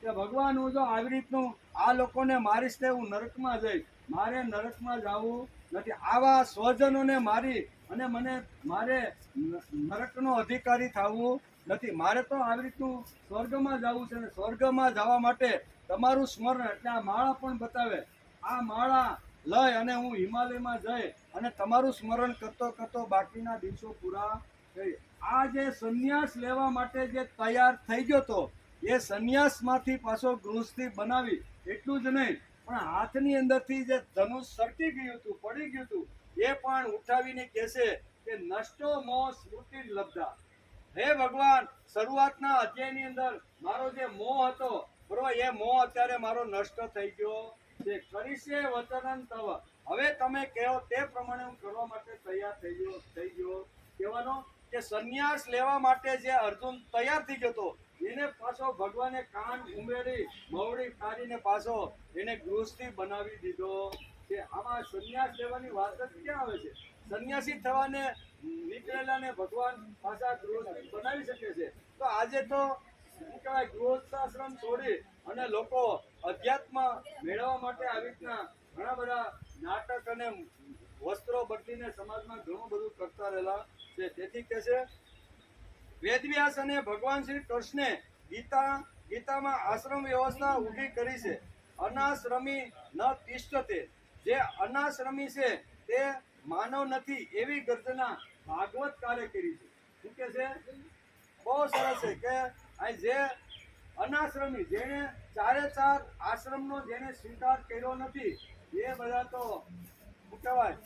કે ભગવાન, હું જો આવી રીતનું આ લોકોને મારીશ તો હું નરકમાં જઈશ, મારે નરકમાં જવું નથી, આવા સ્વજનોને મારી અને મારે નરકનો અધિકારી થવું નથી, મારે તો આવી રીતનું સ્વર્ગમાં જવું છે. ને સ્વર્ગમાં જવા માટે તમારું સ્મરણ, એટલે આ માળા પણ બતાવે, આ માળા લઈ અને હું હિમાલયમાં જઈ અને તમારું સ્મરણ કરતો કરતો બાકીના દિવસો પૂરા કરી. આ જે સંન્યાસ લેવા માટે જે તૈયાર થઈ ગયો તો, એ સંન્યાસમાંથી પાછો ગૃહસ્થી બનાવી, એટલું જ નહીં પણ હાથની અંદરથી જે ધનુષ સરકી ગયું હતું, પડી ગયું હતું, એ પણ ઉઠાવીને કહેશે કે નષ્ટો મોહ સ્મૃતિ લબ્ધા. હે ભગવાન, શરૂઆતના અધ્યાયની અંદર મારો જે મોહ હતો, બરોબર, એ મોહ અત્યારે મારો નષ્ટ થઈ ગયો છે. કરીશે વચનન તવ, હવે તમે કહો તે પ્રમાણે હું કરવા માટે તૈયાર થઈ ગયો. કહેવાનો કે સંન્યાસ લેવા માટે જે અર્જુન તૈયાર થઈ ગયો હતો, એને પાછો ભગવાને કાન ઉમેરી મવડી કાઢીને પાછો એને ગૃહસ્થી બનાવી દીધો છે. આમાં સંન્યાસ લેવાની વાત જ ક્યાં આવે છે? સંન્યાસી થવાને નીકળેલાને ભગવાન પાછા ગૃહસ્થી બનાવી શકે છે. તો આજે તો શું કહેવાય, ગૃહસ્થાશ્રમ છોડી અને લોકો અધ્યાત્મ મેળવવા માટે આવી રીતના ઘણા બધા નાટક અને વસ્ત્રો બદલીને સમાજમાં ઘણું બધું કરતા રહેલા છે. તેથી કે છે વેદવ્યાસ અને ભગવાન શ્રી કૃષ્ણે ગીતામાં આશ્રમ વ્યવસ્થા ઊભી કરી છે. અનાશ્રમી ન તિષ્ઠતે, જે અનાશ્રમી છે તે માનવ નથી, એવી ગર્જના ભાગવત કારે કરી છે. શું કે છે? બહુ સરસ છે કે આ જે અનાશ્રમી, જેને ચારે ચાર આશ્રમનો જેને સ્વીકાર કર્યો નથી, એ બધા તો શું કહેવાય,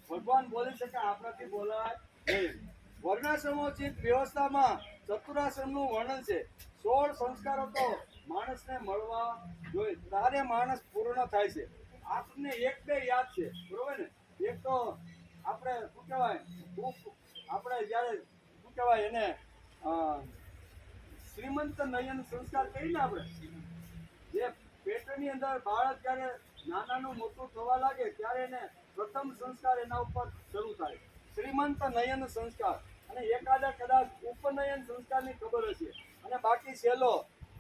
ભગવાન બોલી શકે, આપણાથી બોલાય નહીં. વર્ણાશ્રમોચિત વ્યવસ્થામાં ચતુરાશ્રમનું વર્ણન છે. 16 સંસ્કારો તો માણસને મળવા જોઈએ, ત્યારે માણસ પૂર્ણ થાય છે. આપણને એક બે યાદ છે, બરોબર ને? એક તો આપણે શું કહેવાય, આપણે જ્યારે શું કહેવાય એને શ્રીમંત નયન સંસ્કાર કહીને, આપણે જે પેટની અંદર બાળક જ્યારે નાનાનું મોટું થવા લાગે ત્યારે એને પ્રથમ સંસ્કાર એના ઉપર શરૂ થાય, શ્રીમંત નયન સંસ્કાર. અને એકાદા કદાચ ઉપનયન સંસ્કારની ખબર હશે, અને બાકી છેલ્લો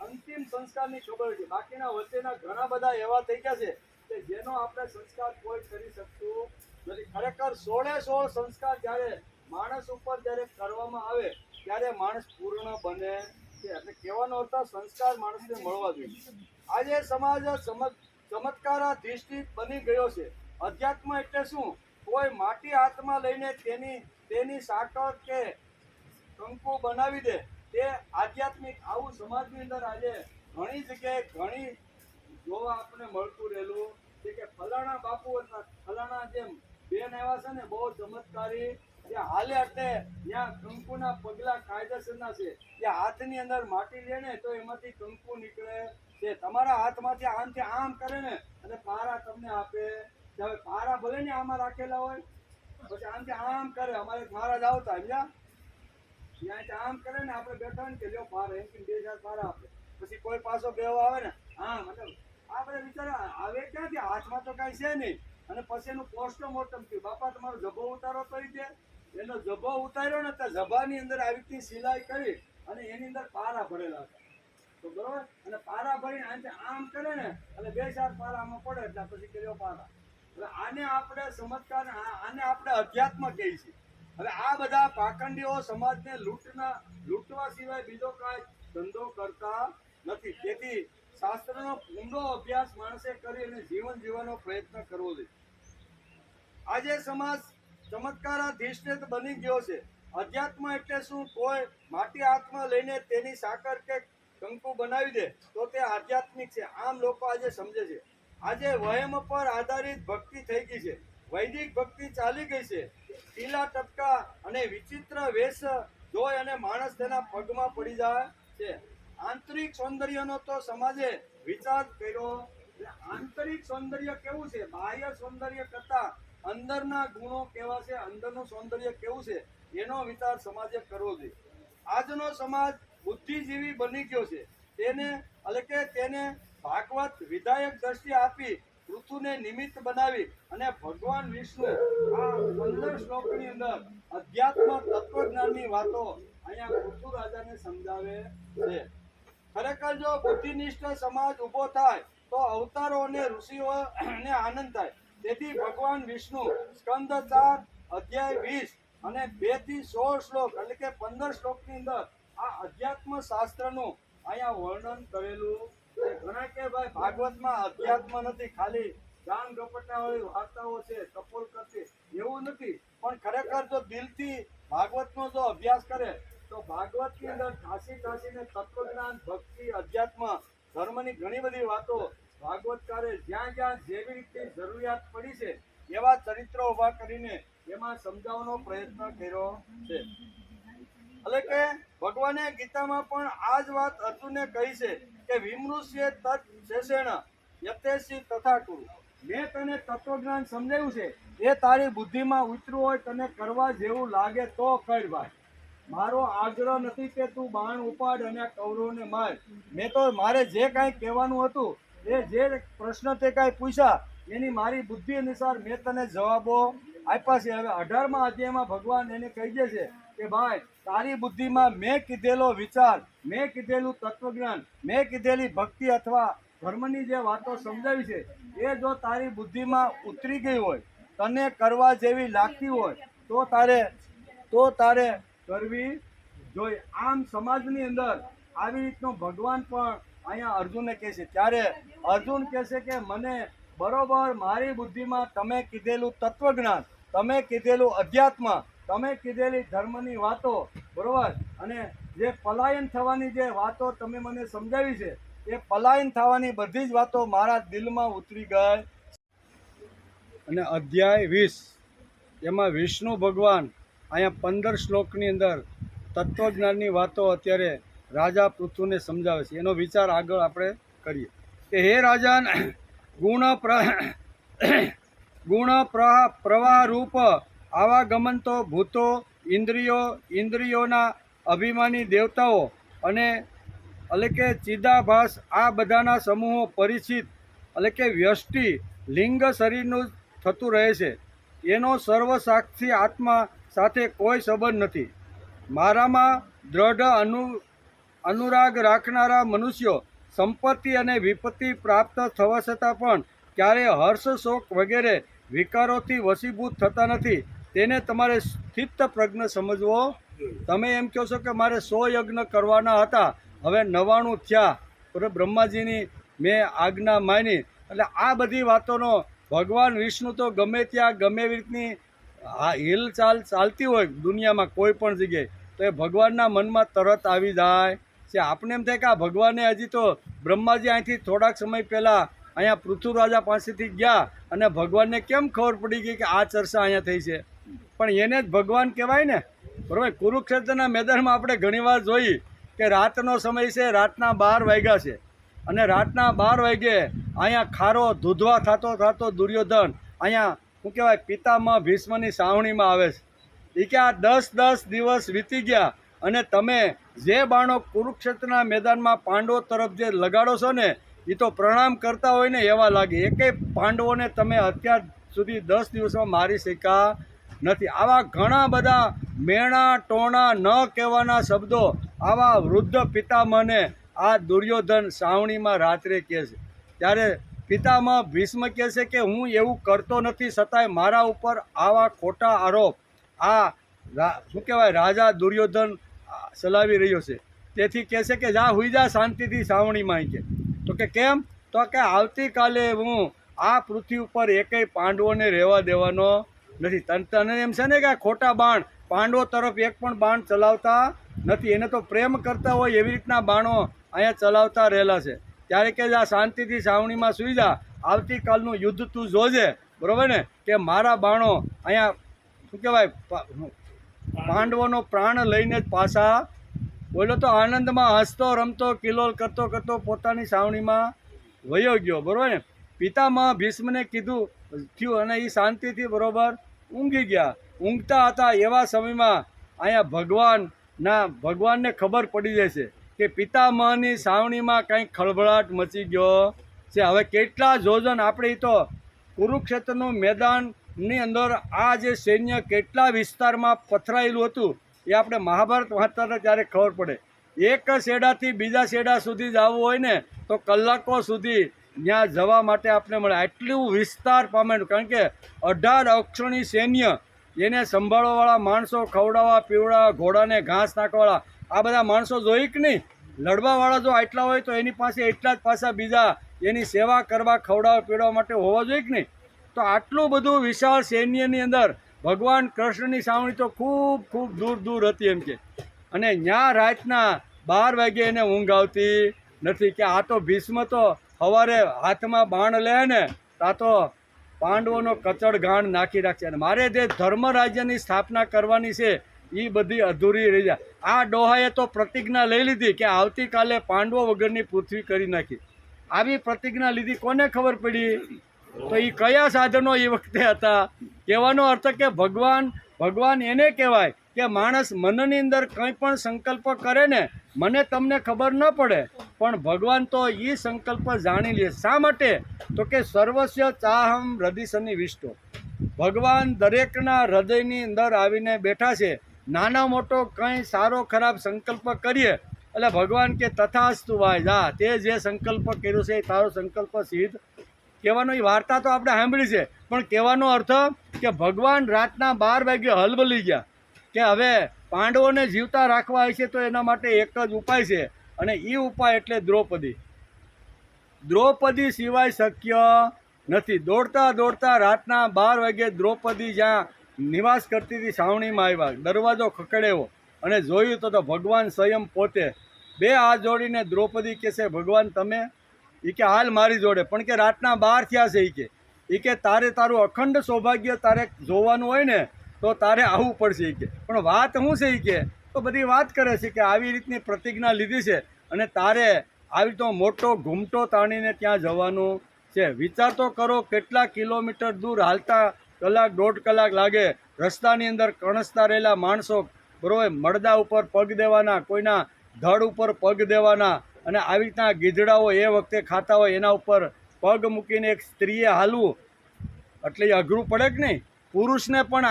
અંતિમ સંસ્કારની ખબર છે. બાકીના વચ્ચેના ઘણા બધા એવા થઈ ગયા છે કે જેનો આપણે સંસ્કાર કોઈ કરી શકતું નથી. ખરેખર 16 સંસ્કાર જ્યારે માણસ ઉપર જ્યારે કરવામાં આવે ત્યારે માણસ પૂર્ણ બને છે. એટલે કહેવાનો અર્થ સંસ્કાર માણસને મળવા જોઈએ. આજે સમાજ ચમત્કારાધિષ્ઠિત બની ગયો છે. અધ્યાત્મ એટલે શું? કોઈ માટી હાથમાં લઈને તેની સાકર કે કંકુ બનાવી દે, તે આધ્યાત્મિક. આવું સમાજની અંદર આજે ઘણી જગ્યાએ ઘણી જોવા આપણે મળતું રહેલું છે કે ફલાણા બાપુ હતા, ફલાણા જેમ બેન આવ્યા છે ને, બહુ ચમત્કારી, જે હાલે એટલે ત્યાં કંકુના પગલા કાયદેસરના છે. જે હાથની અંદર માટી લે ને તો એમાંથી કંકુ નીકળે છે. તમારા હાથમાંથી આમથી આમ કરે ને અને પારા તમને આપે. હવે પારા ભલે ને આમાં રાખેલા હોય, પછી આમથી આમ કરે, અમારે મહારાજ આવતા ત્યાં આમ કરે ને, આપણે બેઠા ને કે લ્યો પારા, એમ કે 2-4 પારા આપે. પછી કોઈ પાછો બેવા આવે ને, હા મતલબ આ બધા વિચારા આવે ક્યાંથી? હાથમાં તો કઈ છે નહીં. અને પછી એનું પોસ્ટમોર્ટમ થયું, બાપા તમારો જભો ઉતારો કરી દે. એનો જભો ઉતાર્યો ને તો જભાની અંદર આવી રીતની સિલાઈ કરી અને એની અંદર પારા ભરેલા હતા. તો બરોબર, અને પારા ભરીને આમ કરે ને એટલે 2-4 પારા આમાં પડે, એટલે પછી કર્યો પારા. હવે આને આપણે ચમત્કાર, આને આપણે અધ્યાત્મ કહીએ છીએ. હવે આ બધા પાખંડીઓ સમાજને લૂંટવા સિવાય બીજો કાંઈ ધંધો કરતા નથી. તેથી શાસ્ત્રનો ઊંડો અભ્યાસ માણસે કરી અને જીવન જીવવાનો પ્રયત્ન કરવો જોઈએ. આજે સમાજ ચમત્કારાધિષ્ઠિત બની ગયો છે. અધ્યાત્મ એટલે શું? કોઈ માટી હાથમાં લઈને તેની સાકર કે કંકુ બનાવી દે તો તે આધ્યાત્મિક છે, આમ લોકો આજે સમજે છે. આજે વહેમ પર આધારિત ભક્તિ થઈ ગઈ છે. વૈદિક ભક્તિ ચાલી ગઈ છે. ટીલા ટપકા અને વિચિત્ર વેશ જોઈ અને માણસ તેના પગમાં પડી જાય છે. આંતરિક સૌંદર્યનો તો સમાજે વિચાર કર્યો. આંતરિક સૌંદર્ય કેવું છે? બાહ્ય સૌંદર્ય કરતા અંદરના ગુણો કેવા છે, અંદરનું સૌંદર્ય કેવું છે, એનો વિચાર સમાજે કરવો જોઈએ. આજનો સમાજ બુદ્ધિજીવી બની ગયો છે. તેને ભાગવત વિધાયક દ્રષ્ટિ આપી પૃથુને નિમિત્ત બનાવી અને ભગવાન વિષ્ણુ આ 15 શ્લોકની અંદર અધ્યાત્મ તત્વજ્ઞાનની વાતો અહીંયા પૃથુ રાજાને સમજાવે છે. ખરેખર જો બુદ્ધિનિષ્ઠ સમાજ ઊભો થાય તો અવતારો અને ઋષિઓને આનંદ થાય. તેથી ભગવાન વિષ્ણુ સ્કંદ 4 અધ્યાય 20 અને 2 થી 16 શ્લોક એટલે કે 15 શ્લોકની અંદર આ અધ્યાત્મ શાસ્ત્રનું અહીંયા વર્ણન કરેલું છે. ઘણા કે ભાઈ ભાગવતમાં અધ્યાત્મ નથી, ખાલી ગાન ગપટાવાળી વાર્તાઓ છે, કપોલ કરતી, એવું નથી. પણ ખરેખર જો દિલથી ભાગવતનો જો અભ્યાસ કરે તો ભાગવતની અંદર ઠાસીને તત્વજ્ઞાન, ભક્તિ, અધ્યાત્મ, ધર્મની ઘણી બધી વાતો ભાગવતકારે જ્યાં જ્યાં જેવી રીતે જરૂરિયાત પડી છે એવા ચરિત્રો ઉભા કરીને એમાં સમજાવવાનો પ્રયત્ન કર્યો છે. એટલે કે ભગવાને ગીતામાં પણ આ જ વાત અર્જુનને કહી છે કે વિમૃશ્ય તત્ શેષેણ યતેશી તથા કુરુ. મેં તને તત્વજ્ઞાન સમજાવ્યું છે, એ તારી બુદ્ધિમાં ઉતર્યું હોય, તને કરવા જેવું લાગે તો કર ભાઈ. મારો આગ્રહ નથી કે તું બાણ ઉપાડ અને કૌરવને માર. મેં તો મારે જે કાંઈ કહેવાનું હતું એ જે પ્રશ્ન તે કાંઈ પૂછ્યા એની મારી બુદ્ધિ અનુસાર મેં તને જવાબો આપ્યા છે. હવે 18મા અધ્યાયમાં ભગવાન એને કહી દે છે કે ભાઈ તારી બુદ્ધિમાં મેં કીધેલો વિચાર, મેં કીધેલું તત્વજ્ઞાન, મેં કીધેલી ભક્તિ અથવા ધર્મની જે વાતો સમજાવી છે એ જો તારી બુદ્ધિમાં ઉતરી ગઈ હોય, તને કરવા જેવી લાગતી હોય તો તારે કરવી જોઈએ. આમ સમાજની અંદર આવી રીતનો ભગવાન પણ અહીંયા અર્જુનને કહે છે. ત્યારે અર્જુન કહે છે કે મને બરોબર મારી બુદ્ધિમાં તમે કીધેલું તત્વજ્ઞાન, તમે કીધેલું અધ્યાત્મ, તમે કીધેલી ધર્મની વાતો બરોબર, અને જે પલાયન થવાની જે વાતો તમે મને સમજાવી છે એ પલાયન થવાની બધી જ વાતો મારા દિલમાં ઉતરી ગઈ. અને અધ્યાય 20 એમાં વિષ્ણુ ભગવાન અહીંયા 15 શ્લોકની અંદર તત્વજ્ઞાનની વાતો અત્યારે રાજા પૃથુને સમજાવે છે. એનો વિચાર આગળ આપણે કરીએ કે હે રાજન, ગુણ પ્રવાહ રૂપ આવાગમન તો ભૂતો, ઇન્દ્રિયોના અભિમાની દેવતાઓ અને એટલે કે ચિદાભાસ આ બધાના સમૂહો પરિચિત એટલે કે વ્યષ્ટિ લિંગ શરીરનું થતું રહે છે. એનો સર્વસાક્ષી આત્મા સાથે કોઈ સંબંધ નથી. મારામાં દ્રઢ અનુરાગ રાખનારા મનુષ્યો સંપત્તિ અને વિપત્તિ પ્રાપ્ત થવા છતાં પણ ક્યારેય હર્ષ, શોક વગેરે વિકારોથી વશીભૂત થતા નથી. તેને તમારે સ્થિત પ્રજ્ઞ સમજવો. તમે એમ કહો છો કે મારે 100 યજ્ઞ કરવાના હતા, હવે 99 થયા, બરાબર, બ્રહ્માજીની મેં આજ્ઞા માની. એટલે આ બધી વાતોનો ભગવાન વિષ્ણુ તો ગમે ત્યાં ગમે એવી રીતની હિલચાલ ચાલતી હોય દુનિયામાં કોઈ પણ જગ્યાએ તો એ ભગવાનના મનમાં તરત આવી જાય છે. આપણે એમ થાય કે આ ભગવાને હજી તો બ્રહ્માજી અહીંથી થોડાક સમય પહેલાં અહીંયા પૃથુ રાજા પાસેથી ગયા અને ભગવાનને કેમ ખબર પડી ગઈ કે આ ચર્ચા અહીંયા થઈ છે? પણ એને જ ભગવાન કહેવાય ને, બરાબર. કુરુક્ષેત્રના મેદાનમાં આપણે ઘણીવાર જોઈ કે રાતનો સમય છે, રાતના 12 વાગ્યા છે અને રાતના 12 વાગ્યે અહીંયા ખારો ધૂધવા થતો દુર્યોધન અહીંયા શું કહેવાય પિતામહ ભીષ્મની સાવણીમાં આવે છે. એ કે આ 10 દિવસ વીતી ગયા અને તમે જે બાણો કુરુક્ષેત્રના મેદાનમાં પાંડવો તરફ જે લગાડો છો ને એ તો પ્રણામ કરતા હોય ને એવા લાગે. એકેય પાંડવોને તમે અત્યાર સુધી 10 દિવસમાં મારી શક્યા નથી. આવા ઘણા બધા મેણા ટોણા ન કહેવાના શબ્દો આવા વૃદ્ધ પિતામહને આ દુર્યોધન સાવણીમાં રાત્રે કહે છે. ત્યારે પિતામહ ભીષ્મ કહે છે કે હું એવું કરતો નથી, છતાંય મારા ઉપર આવા ખોટા આરોપ આ શું કહેવાય રાજા દુર્યોધન ચલાવી રહ્યો છે. તેથી કહે છે કે જા હુઈ જા શાંતિથી સાવણીમાં. કે તો કે કેમ? તો કે આવતીકાલે હું આ પૃથ્વી ઉપર એકેય પાંડવોને રહેવા દેવાનો નથી. તને એમ છે ને કે આ ખોટા બાણ પાંડવો તરફ એક પણ બાણ ચલાવતા નથી. એને તો પ્રેમ કરતા હોય એવી રીતના બાણો અહીંયા ચલાવતા રહેલા છે. ત્યારે કે આ શાંતિથી સાવણીમાં સૂઈ જા, આવતીકાલનું યુદ્ધ તું જોજે, બરાબર ને, કે મારા બાણો અહીંયા શું કહેવાય પાંડવોનો પ્રાણ લઈને જ પાછા. બોલો તો આનંદમાં હસતો રમતો કિલોલ કરતો પોતાની સાવણીમાં વયો ગયો, બરાબર ને. પિતામહ ભીષ્મને કીધું થયું અને એ શાંતિથી બરોબર ઊંઘી ગયા. ઊંઘતા હતા એવા સમયમાં અહીંયા ભગવાનને ખબર પડી જાય છે કે પિતામહની સાવણીમાં કંઈક ખળભળાટ મચી ગયો છે. હવે કેટલા જોજન આપણે તો કુરુક્ષેત્રનું મેદાનની અંદર આ જે સૈન્ય કેટલા વિસ્તારમાં પથરાયેલું હતું એ આપણે મહાભારત વાંચતા હતા ત્યારે ખબર પડે. એક શેડાથી બીજા શેડા સુધી જવું હોય ને તો કલાકો સુધી ત્યાં જવા માટે આપણે મળે. આટલું વિસ્તાર પામેલું, કારણ કે 18 અક્ષરની સૈન્ય, એને સંભાળવાવાળા માણસો, ખવડાવવા પીવડાવવા, ઘોડાને ઘાસ નાખવાવાળા, આ બધા માણસો જોઈ કે નહીં? લડવાવાળા જો આટલા હોય તો એની પાસે એટલા જ પાછા બીજા એની સેવા કરવા, ખવડાવવા પીવડાવવા માટે હોવા જોઈએ કે નહીં? તો આટલું બધું વિશાળ સૈન્યની અંદર ભગવાન કૃષ્ણની સાવણી તો ખૂબ ખૂબ દૂર દૂર હતી એમ કે. અને ત્યાં રાતના 12 વાગે એને ઊંઘ આવતી નથી કે આ તો ભીષ્મ તો સવારે હાથમાં બાણ લે ને તા તો પાંડવોનો કચડ ગાણ નાખી રાખશે. અને મારે જે ધર્મ રાજ્યની સ્થાપના કરવાની છે એ બધી અધૂરી રહી જાય. આ ડોહાએ તો પ્રતિજ્ઞા લઈ લીધી કે આવતીકાલે પાંડવો વગરની પૃથ્વી કરી નાખી. આવી પ્રતિજ્ઞા લીધી, કોને ખબર પડી? તો એ કયા સાધનો એ વખતે હતા? કહેવાનો અર્થ કે ભગવાન એને કહેવાય કે માણસ મનની અંદર કંઈ પણ સંકલ્પ કરે ને, મને તમને ખબર ન પડે પણ ભગવાન તો એ સંકલ્પ જાણી લે. શા માટે? તો કે સર્વસ્ય ચાહમ હૃદય સન્નિવિષ્ટો. ભગવાન દરેકના હૃદયની અંદર આવીને બેઠા છે. નાના મોટો કંઈ સારો ખરાબ સંકલ્પ કરીએ એટલે ભગવાન કે તથાસ્તુ ભાઈ, જા, તે જે સંકલ્પ કર્યો છે એ તારો સંકલ્પ સિદ્ધ. કહેવાનો એ વાર્તા તો આપણે સાંભળી છે, પણ કહેવાનો અર્થ કે ભગવાન રાતના 12 વાગે હલબલી ગયા કે હવે પાંડવોને જીવતા રાખવા હશે તો એના માટે એક જ ઉપાય છે, અને એ ઉપાય એટલે દ્રૌપદી. દ્રૌપદી સિવાય શક્ય નથી. દોડતા દોડતા રાતના 12 વાગે દ્રૌપદી જ્યાં નિવાસ કરતી હતી છાવણીમાં આવ્યા. દરવાજો ખખડેવો અને જોયું તો ભગવાન સ્વયં પોતે 2 હાથ જોડીને દ્રૌપદી કહે છે, ભગવાન તમે? એ કે હાલ મારી જોડે, પણ કે રાતના 12 થયા છે. એ કે તારે તારું અખંડ સૌભાગ્ય તારે જોવાનું હોય ને તો તારે આવવું પડશે. એ કે પણ વાત શું છે? એ કે તો બધી વાત કરે છે કે આવી રીતની પ્રતિજ્ઞા લીધી છે અને તારે આવી તો મોટો ઘૂમટો તાણીને ત્યાં જવાનું છે. વિચાર તો કરો કેટલા કિલોમીટર દૂર હાલતા કલાક 1.5 કલાક લાગે. રસ્તાની અંદર કણસતા રહેલા માણસો, બરોબર, મળદા ઉપર પગ દેવાના, કોઈના ધડ ઉપર પગ દેવાના, અને આવી રીતના ગીધડાઓ એ વખતે ખાતા હોય એના ઉપર પગ મૂકીને એક સ્ત્રીએ હાલવું એટલે એ અઘરું પડે કે નહીં? પુરુષને પણ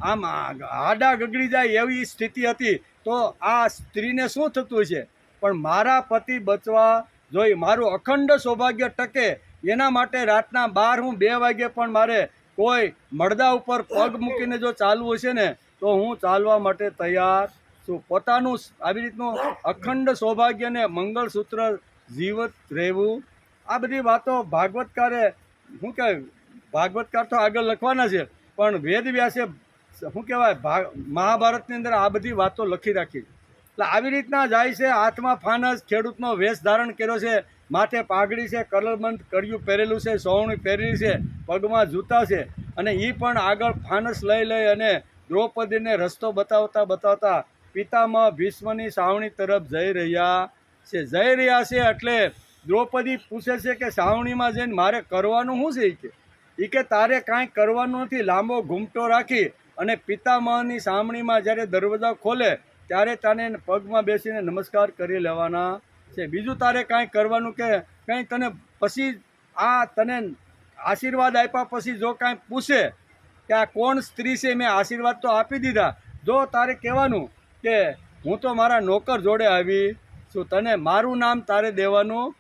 આમ આડા ગગડી જાય એવી સ્થિતિ હતી. તો આ સ્ત્રીને શું થતું છે? પણ મારા પતિ બચવા જોઈએ, મારું અખંડ સૌભાગ્ય ટકે એના માટે રાતના 12 હું 2 વાગે પણ મારે કોઈ મળદા ઉપર પગ મૂકીને જો ચાલવું હશે ને તો હું ચાલવા માટે તૈયાર છું. પોતાનું આવી રીતનું અખંડ સૌભાગ્યને મંગળસૂત્ર જીવત રહેવું, આ બધી વાતો ભાગવતકારે શું કહેવાય, ભાગવતકાર તો આગળ લખવાના છે પણ વેદવ્યાસે શું કહેવાય મહાભારતની અંદર આ બધી વાતો લખી રાખી. એટલે આવી રીતના જાય છે. હાથમાં ફાનસ, ખેડૂતનો વેશ ધારણ કર્યો છે, માથે પાઘડી છે, કલરબંધ કર્યું પહેરેલું છે, સોવણી પહેરેલી છે, પગમાં જૂતા છે, અને એ પણ આગળ ફાનસ લઈ અને દ્રૌપદીને રસ્તો બતાવતા પિતામહ ભીષ્મની સાવણી તરફ જઈ રહ્યા છે. એટલે દ્રૌપદી પૂછે છે કે સાવણીમાં જઈને મારે કરવાનું શું છે? એ કે તારે કાંઈ કરવાનું નથી. લાંબો ઘૂમટો રાખી અને પિતામહની સાવણીમાં જ્યારે દરવાજા ખોલે ત્યારે તને પગમાં બેસીને નમસ્કાર કરી લેવાના છે. બીજું તારે કાંઈ કરવાનું કે કંઈ તને પછી તને આશીર્વાદ આપ્યા પછી જો કાંઈ પૂછે કે આ કોણ સ્ત્રી છે, મેં આશીર્વાદ તો આપી દીધા, જો તારે કહેવાનું કે હું તો મારા નોકર જોડે આવી છું, તને મારું નામ તારે દેવાનું.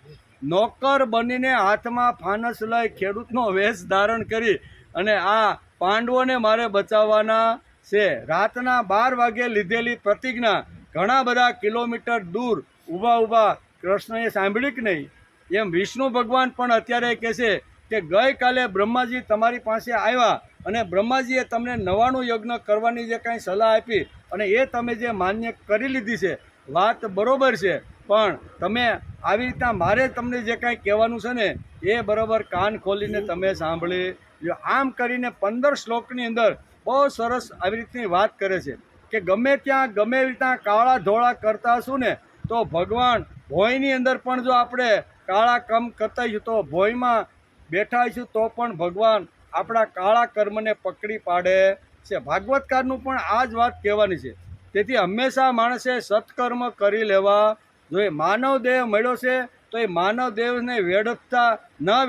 નોકર બનીને હાથમાં ફાનસ લઈ ખેડૂતનો વેશ ધારણ કરી અને આ પાંડવોને મારે બચાવવાના છે. રાતના 12 વાગે લીધેલી પ્રતિજ્ઞા ઘણા બધા કિલોમીટર દૂર ઊભા કૃષ્ણએ સાંભળી કે નહીં? એમ વિષ્ણુ ભગવાન પણ અત્યારે કહે છે કે ગઈકાલે બ્રહ્માજી તમારી પાસે આવ્યા અને બ્રહ્માજીએ તમને 99 યજ્ઞ કરવાની જે કાંઈ સલાહ આપી અને એ તમે જે માન્ય કરી લીધી છે, વાત બરોબર છે, પણ તમે આવી રીતના મારે તમને જે કાંઈ કહેવાનું છે ને એ બરાબર કાન ખોલીને તમે સાંભળી લો. આમ કરીને 15 શ્લોકની અંદર બહુ સરસ આવી રીતની વાત કરે છે કે ગમે ત્યાં ગમે રીતના કાળા ધોળા કરતા હશું ને તો ભગવાન ભોયની અંદર પણ જો આપણે કાળા કમ કરતા હોઈએ તો ભોયમાં બેઠા છું તો પણ ભગવાન આપણા કાળા કર્મને પકડી પાડે છે. ભાગવતકારનું પણ આ જ વાત કહેવાની છે. તેથી હંમેશા માણસે સત્કર્મ કરી લેવા જોઈએ. માનવ દેહ મળ્યો છે તો એ માનવ દેહને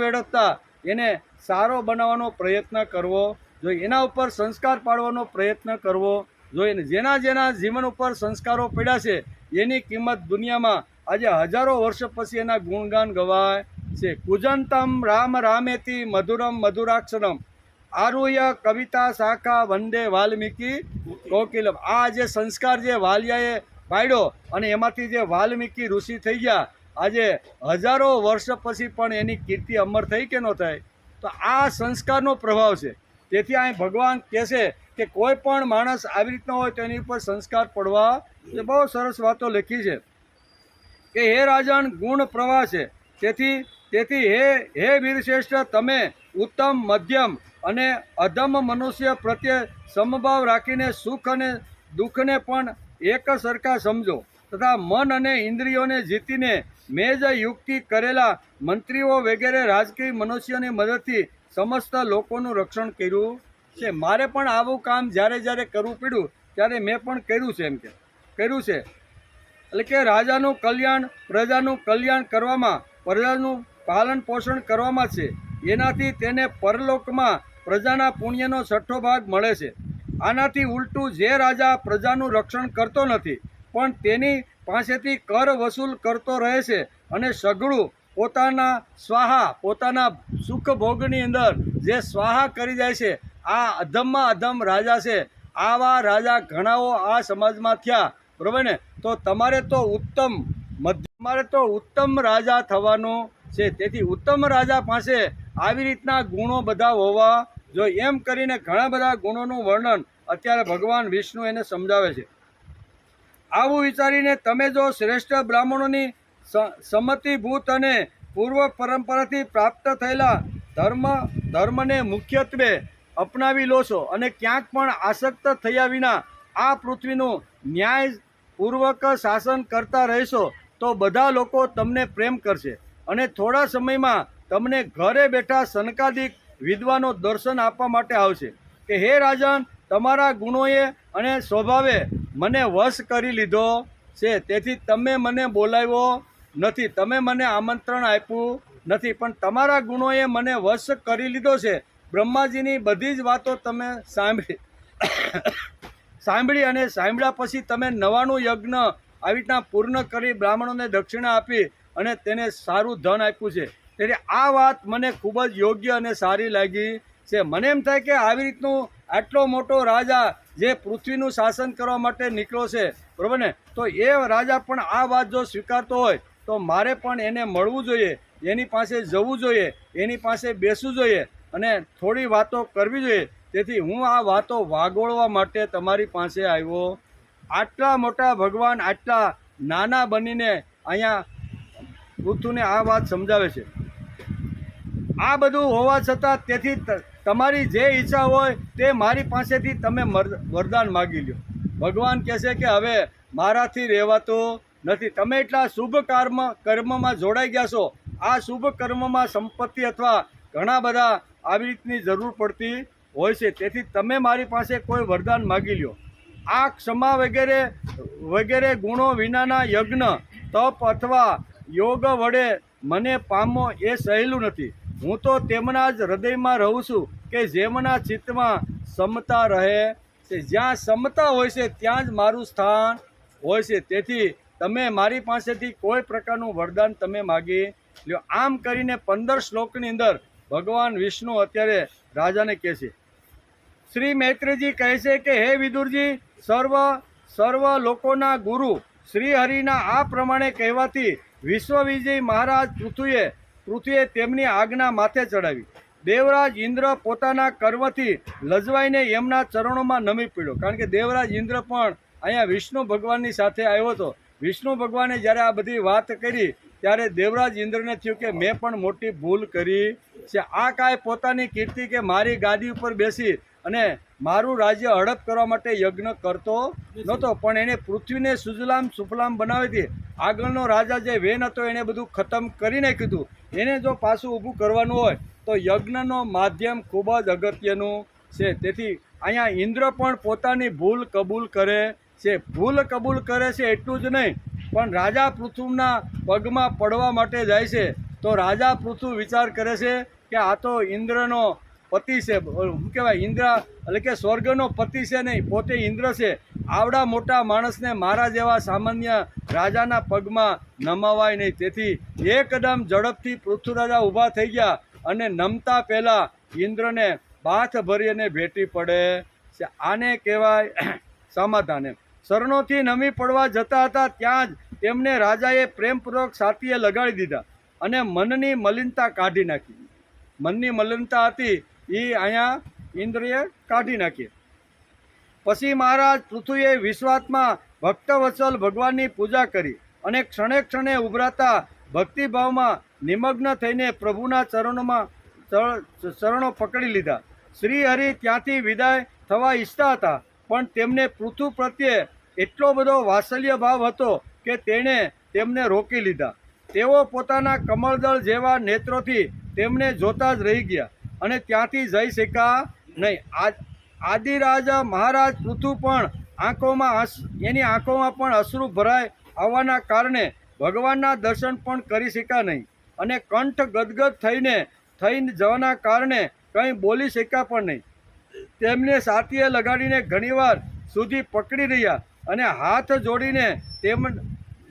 વેડફતા એને સારો બનાવવાનો પ્રયત્ન કરવો જોઈએ. એના ઉપર સંસ્કાર પાડવાનો પ્રયત્ન કરવો જોઈએ. જેના જીવન ઉપર સંસ્કારો પડ્યા છે એની કિંમત દુનિયામાં આજે હજારો વર્ષ પછી એના ગુણગાન ગવાય છે. કુજંતમ રામ રામેતિ મધુરમ મધુરાક્ષરમ આરુહ્ય કવિતા શાખા વંદે વાલ્મીકી કોકિલમ. આ જે સંસ્કાર જે વાલિયાએ પાડ્યો અને એમાંથી જે વાલ્મીકી ઋષિ થઈ ગયા, આજે હજારો વર્ષ પછી પણ એની કીર્તિ અમર થઈ કે ન થાય? તો આ સંસ્કારનો પ્રભાવ છે. તેથી અહીં ભગવાન કહે છે કે કોઈ પણ માણસ આવી રીતનો હોય તો એની ઉપર સંસ્કાર પડવા. એ બહુ સરસ વાતો લખી છે કે હે રાજન ગુણ પ્રવાહ છે. તેથી હે વીરશ્રેષ્ઠ, તમે ઉત્તમ, મધ્યમ અને અધમ મનુષ્ય પ્રત્યે સમભાવ રાખીને સુખ અને દુઃખને પણ એક સરખા સમજો તથા મન અને ઇન્દ્રિયોને જીતીને મેં જ યુક્તિ કરેલા મંત્રીઓ વગેરે રાજકીય મનુષ્યોની મદદથી સમસ્ત લોકોનું રક્ષણ કર્યું છે. મારે પણ આવું કામ જ્યારે કરવું પડ્યું ત્યારે મેં પણ કર્યું છે. એમ કે કર્યું છે એટલે કે રાજાનું કલ્યાણ, પ્રજાનું કલ્યાણ કરવામાં, પ્રજાનું પાલન પોષણ કરવામાં છે. એનાથી તેને પરલોકમાં પ્રજાના પુણ્યનો 6ઠ્ઠો ભાગ મળે છે. આનાથી ઉલટું જે રાજા પ્રજાનું રક્ષણ કરતો નથી પણ તેની પાસેથી કર વસૂલ કરતો રહે છે અને સઘળું પોતાના સુખ ભોગની અંદર જે સ્વાહા કરી જાય છે, આ અધમમાં અધમ રાજા છે. આવા રાજા ઘણાઓ આ સમાજમાં થયા, બરાબર ને? તો તમારે તો ઉત્તમ રાજા થવાનું છે. તેથી ઉત્તમ રાજા પાસે આવી રીતના ગુણો બધા હોવા જોઈએ. એમ કરીને ઘણા બધા ગુણોનું વર્ણન અત્યારે ભગવાન વિષ્ણુ એને સમજાવે છે. આવું વિચારીને તમે જો શ્રેષ્ઠ બ્રાહ્મણોની સંમતિભૂત અને પૂર્વ પરંપરાથી પ્રાપ્ત થયેલા ધર્મને મુખ્યત્વે અપનાવી લો છો અને ક્યાંક પણ આસક્ત થયા વિના આ પૃથ્વીનું ન્યાયપૂર્વક શાસન કરતા રહેશો તો બધા લોકો તમને પ્રેમ કરશે અને થોડા સમયમાં તમને ઘરે બેઠા સનકાદિક વિદ્વાનો દર્શન આપવા માટે આવશે કે હે રાજન, તમારા ગુણોએ અને સ્વભાવે મને વશ કરી લીધો છે. તેથી તમે મને બોલાવ્યો નથી, તમે મને આમંત્રણ આપ્યું નથી, પણ તમારા ગુણોએ મને વશ કરી લીધો છે. બ્રહ્માજીની બધી જ વાતો તમે સાંભળી અને સાંભળ્યા પછી તમે 99 યજ્ઞ આવી રીતના પૂર્ણ કરી બ્રાહ્મણોને દક્ષિણા આપી અને તેને સારું ધન આપ્યું છે. તેથી આ વાત મને ખૂબ જ યોગ્ય અને સારી લાગી છે. મને એમ થાય કે આવી રીતનું આટલો મોટો રાજા જે પૃથ્વીનું શાસન કરવા માટે નીકળ્યો છે, બરાબર ને? તો એ રાજા પણ આ વાત જો સ્વીકારતો હોય તો મારે પણ એને મળવું જોઈએ, એની પાસે જવું જોઈએ, એની પાસે બેસવું જોઈએ અને થોડી વાતો કરવી જોઈએ. તેથી હું આ વાતો વાગોળવા માટે તમારી પાસે આવ્યો. આટલા મોટા ભગવાન આટલા નાના બનીને અહીંયા પૃથ્વીને આ વાત સમજાવે છે. આ બધું હોવા છતાં તેથી તમારી જે ઈચ્છા હોય તે મારી પાસેથી તમે વરદાન માગી લો. ભગવાન કહે છે કે હવે મારાથી રહેવાતું નથી. તમે એટલા શુભ કર્મમાં જોડાઈ ગયા છો. આ શુભ કર્મમાં સંપત્તિ અથવા ઘણા બધા આવી રીતની જરૂર પડતી હોય છે. તેથી તમે મારી પાસે કોઈ વરદાન માગી લો. આ ક્ષમા વગેરે ગુણો વિનાના યજ્ઞ, તપ અથવા યોગ વડે મને પામવો એ સહેલું નથી. હું તો તેમના જ હૃદયમાં રહું છું કે જેમના ચિત્તમાં સમતા રહે છે. જ્યાં સમતા હોય છે ત્યાં જ મારું સ્થાન હોય છે. તેથી તમે મારી પાસેથી કોઈ પ્રકારનું વરદાન તમે માગી લો. આમ કરીને 15 શ્લોકની અંદર ભગવાન વિષ્ણુ અત્યારે રાજાને કહે છે. શ્રી મૈત્રેયજી કહે છે કે હે વિદુરજી, સર્વ લોકોના ગુરુ શ્રી હરિના આ પ્રમાણે કહેવાથી વિશ્વવિજય મહારાજ પૃથ્વીએ તેમની આજ્ઞા માથે ચડાવી. દેવરાજ ઇન્દ્ર પોતાના કર્મથી લજવાઈને એમના ચરણોમાં નમી પડ્યો. કારણ કે દેવરાજ ઇન્દ્ર પણ અહીંયા વિષ્ણુ ભગવાનની સાથે આવ્યો હતો. વિષ્ણુ ભગવાને જ્યારે આ બધી વાત કરી ત્યારે દેવરાજ ઇન્દ્રને થયું કે મેં પણ મોટી ભૂલ કરી છે. આ કાંઈ પોતાની કીર્તિ કે મારી ગાદી ઉપર બેસી અને મારું રાજ્ય હડપ કરવા માટે યજ્ઞ કરતો નહોતો, પણ એને પૃથ્વીને સુજલામ સુફલામ બનાવી હતી. આગળનો રાજા જે વેન હતો એને બધું ખતમ કરી નાખ્યું હતું. એને જો પાછું ઊભું કરવાનું હોય તો યજ્ઞનો માધ્યમ ખૂબ જ અગત્યનું છે. તેથી અહીંયા ઇન્દ્ર પણ પોતાની ભૂલ કબૂલ કરે છે. ભૂલ કબૂલ કરે છે એટલું જ નહીં, પણ રાજા પૃથુના પગમાં પડવા માટે જાય છે. તો રાજા પૃથુ વિચાર કરે છે કે આ તો ઇન્દ્રનો પતિ છે, શું કહેવાય, ઇન્દ્ર એટલે કે સ્વર્ગનો પતિ છે નહીં, પોતે ઇન્દ્ર છે. આવડા મોટા માણસને મારા જેવા સામાન્ય રાજાના પગમાં નમાવાય નહીં. તેથી એકદમ ઝડપથી પૃથ્વીરાજા ઊભા થઈ ગયા અને નમતા પહેલાં ઇન્દ્રને બાથ ભરી અને ભેટી પડે છે. આને કહેવાય સમાધાન. શરણોથી નમી પડવા જતા હતા ત્યાં જ તેમને રાજાએ પ્રેમપૂર્વક છાતીએ લગાડી દીધા અને મનની મલિનતા કાઢી નાખી. મનની મલિનતા હતી એ અહીંયા ઇન્દ્રિય કાઢી નાખી. પછી મહારાજ પૃથુએ વિશ્વાસમાં ભક્તવત્સલ ભગવાનની પૂજા કરી અને ક્ષણે ક્ષણે ઉભરાતા ભક્તિભાવમાં નિમગ્ન થઈને પ્રભુના ચરણો પકડી લીધા. શ્રી હરિ ત્યાંથી વિદાય થવા ઈચ્છતા હતા, પણ તેમને પૃથુ પ્રત્યે એટલો બધો વાત્સલ્ય ભાવ હતો કે તેણે તેમને રોકી લીધા. તેઓ પોતાના કમળદળ જેવા નેત્રોથી તેમને જોતા જ રહી ગયા અને ત્યાંથી જઈ શક્યા નહીં. આદિરાજ મહારાજ પૃથુ પણ એની આંખોમાં પણ અશ્રુ ભરાય આવવાના કારણે ભગવાનના દર્શન પણ કરી શક્યા નહીં અને કંઠ ગદગદ થઈને જવાના કારણે કંઈ બોલી શક્યા પણ નહીં. તેમને છાતીએ લગાડીને ઘણીવાર સુધી પકડી રહ્યા અને હાથ જોડીને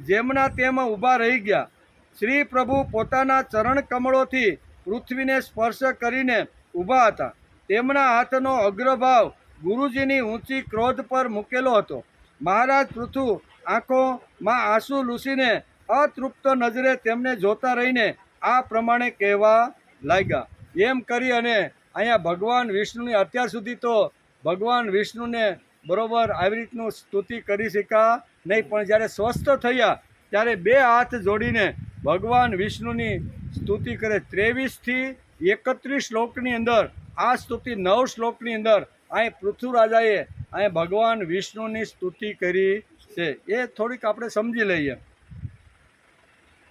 જેમના તેમ ઊભા રહી ગયા. શ્રી પ્રભુ પોતાના ચરણ કમળોથી પૃથ્વીને સ્પર્શ કરીને ઊભા હતા. તેમના હાથનો અગ્રભાવ ગુરુજીની ઊંચી ક્રોધ પર મૂકેલો હતો. મહારાજ પૃથુ આંખોમાં આંસુ લૂસીને અતૃપ્ત નજરે તેમને જોતા રહીને આ પ્રમાણે કહેવા લાગ્યા. એમ કરી અને અહીંયા ભગવાન વિષ્ણુની અત્યાર સુધી તો ભગવાન વિષ્ણુને બરોબર આવી રીતનું સ્તુતિ કરી શક્યા નહીં, પણ જ્યારે સ્વસ્થ થયા ત્યારે બે હાથ જોડીને ભગવાન વિષ્ણુની સ્તુતિ કરે. 23 થી 31 શ્લોકની અંદર આ સ્તુતિ 9 શ્લોકની અંદર અહીં પૃથ્વીરાજાએ અહીં ભગવાન વિષ્ણુની સ્તુતિ કરી છે. એ થોડીક આપણે સમજી લઈએ.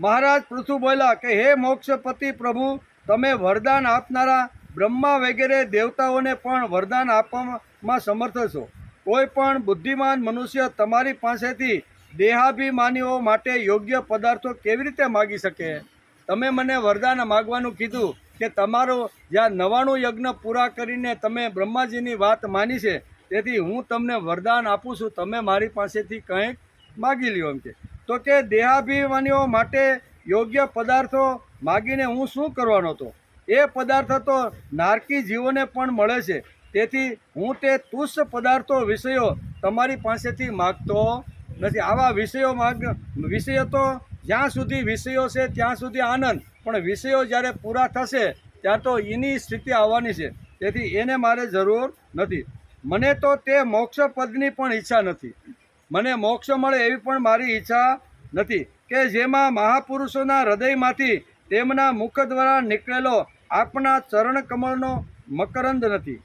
મહારાજ પૃથુ બોલ્યા કે હે મોક્ષપતિ પ્રભુ, તમે વરદાન આપનારા બ્રહ્મા વગેરે દેવતાઓને પણ વરદાન આપવામાં સમર્થ છો. કોઈ પણ બુદ્ધિમાન મનુષ્ય તમારી પાસેથી દેહાભિમાનીઓ માટે યોગ્ય પદાર્થો કેવી રીતે માગી શકે? તમે મને વરદાન માગવાનું કીધું કે તમારો જ્યાં 99 યજ્ઞ પૂરા કરીને તમે બ્રહ્માજીની વાત માની છે, તેથી હું તમને વરદાન આપું છું, તમે મારી પાસેથી કંઈક માગી લ્યો એમ કે. તો કે દેહાભિમાનીઓ માટે યોગ્ય પદાર્થો માગીને હું શું કરવાનો હતો? એ પદાર્થ તો નારકી જીવોને પણ મળે છે, તેથી હું તે તુચ્છ પદાર્થો વિષયો તમારી પાસેથી માગતો નથી. આવા વિષયો તો જ્યાં સુધી વિષયો છે ત્યાં સુધી આનંદ, પણ વિષયો જ્યારે પૂરા થશે ત્યાં તો એની સ્થિતિ આવવાની છે, તેથી એને મારે જરૂર નથી. મને તો તે મોક્ષ પદની પણ ઈચ્છા નથી. મને મોક્ષ મળે એવી પણ મારી ઈચ્છા નથી કે જેમાં મહાપુરુષોના હૃદયમાંથી તેમના મુખ દ્વારા નીકળેલો આપના ચરણ કમળનો મકરંદ નથી,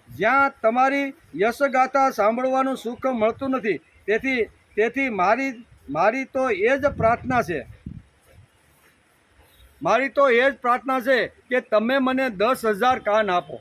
જ્યાં તમારી યશગાથા સાંભળવાનું સુખ મળતું નથી. તેથી મારી તો એ જ પ્રાર્થના છે. મારી તો એ જ પ્રાર્થના છે કે તમે મને 10,000 કાન આપો.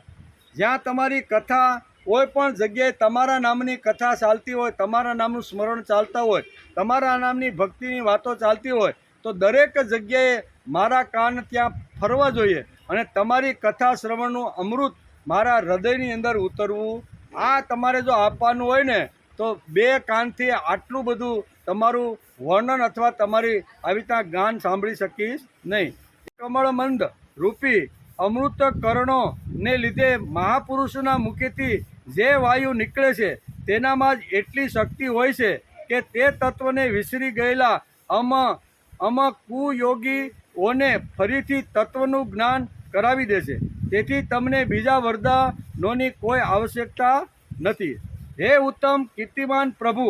જ્યાં તમારી કથા કોઈ પણ જગ્યાએ તમારા નામની કથા ચાલતી હોય, તમારા નામનું સ્મરણ ચાલતા હોય, તમારા નામની ભક્તિની વાતો ચાલતી હોય, તો દરેક જગ્યાએ મારા કાન ત્યાં ફરવા જોઈએ અને તમારી કથા શ્રવણનું અમૃત મારા હૃદયની અંદર ઉતરવું. આ તમારે જો આપવાનું હોય ને તો 2 કાનથી આટલું બધું તમારું વર્ણન અથવા તમારી આવી રીતના ગાન સાંભળી શકીશ નહીં. કમળમંદ રૂપી અમૃત કરણોને લીધે મહાપુરુષોના મુખેથી જે વાયુ નીકળે છે તેનામાં જ એટલી શક્તિ હોય છે કે તે તત્વને વિસરી ગયેલા કુયોગીઓને ફરીથી તત્વનું જ્ઞાન કરાવી દે છે. તેથી તમને બીજા વરદાનોની કોઈ આવશ્યકતા નથી. હે ઉત્તમ કીર્તિમાન પ્રભુ,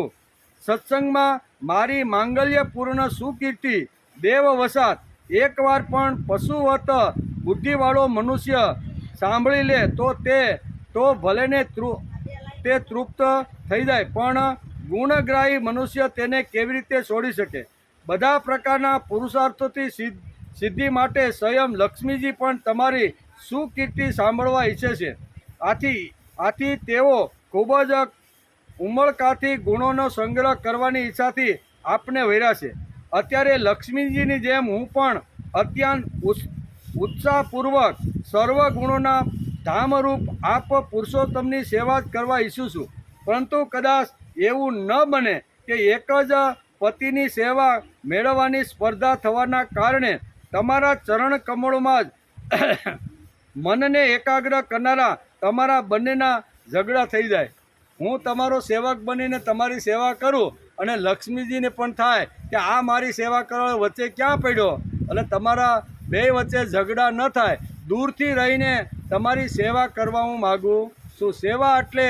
સત્સંગમાં મારી માંગલ્યપૂર્ણ સુકીર્તિ દેવવસાત એકવાર પણ પશુવત બુદ્ધિવાળો મનુષ્ય સાંભળી લે તો ભલેને તે તૃપ્ત થઈ જાય, પણ ગુણગ્રાહી મનુષ્ય તેને કેવી રીતે છોડી શકે? બધા પ્રકારના પુરુષાર્થોથી સિદ્ધિ માટે સ્વયં લક્ષ્મીજી પણ તમારી સુકીર્તિ સાંભળવા ઈચ્છે છે. આથી તેઓ ખૂબ જ ઉમળકાથી ગુણોનો સંગ્રહ કરવાની ઈચ્છાથી આપને વર્યા છે. અત્યારે લક્ષ્મીજીની જેમ હું પણ અત્યંત ઉત્સાહપૂર્વક સર્વ ગુણોના ધામરૂપ આપ પુરુષોત્તમની સેવા જ કરવા ઈચ્છું છું. પરંતુ કદાચ એવું ન બને કે એક જ પતિની સેવા મેળવવાની સ્પર્ધા થવાના કારણે તમારા ચરણ કમળોમાં જ મનને એકાગ્ર કરનારા તમારા બંનેના ઝઘડા થઈ જાય. હું તમારો સેવક બનીને તમારી સેવા કરું અને લક્ષ્મીજીને પણ થાય કે આ મારી સેવા કરવા વચ્ચે ક્યાં પડ્યો, એટલે તમારા બે વચ્ચે ઝઘડા ન થાય. દૂરથી રહીને તમારી સેવા કરવા હું માગું છું. સેવા એટલે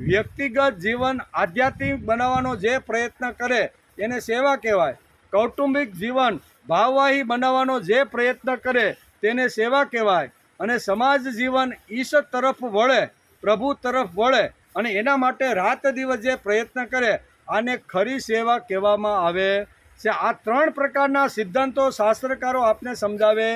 વ્યક્તિગત જીવન આધ્યાત્મિક બનાવવાનો જે પ્રયત્ન કરે એને સેવા કહેવાય. કૌટુંબિક જીવન ભાવવાહી બનાવવાનો જે પ્રયત્ન કરે તેને સેવા કહેવાય. અને સમાજ જીવન ઈશ્વર તરફ વળે, પ્રભુ તરફ વળે અને એના માટે રાત દિવસ જે પ્રયત્ન કરે આને ખરી સેવા કહેવામાં આવે છે. આ ત્રણ પ્રકારના સિદ્ધાંતો શાસ્ત્રકારો આપને સમજાવે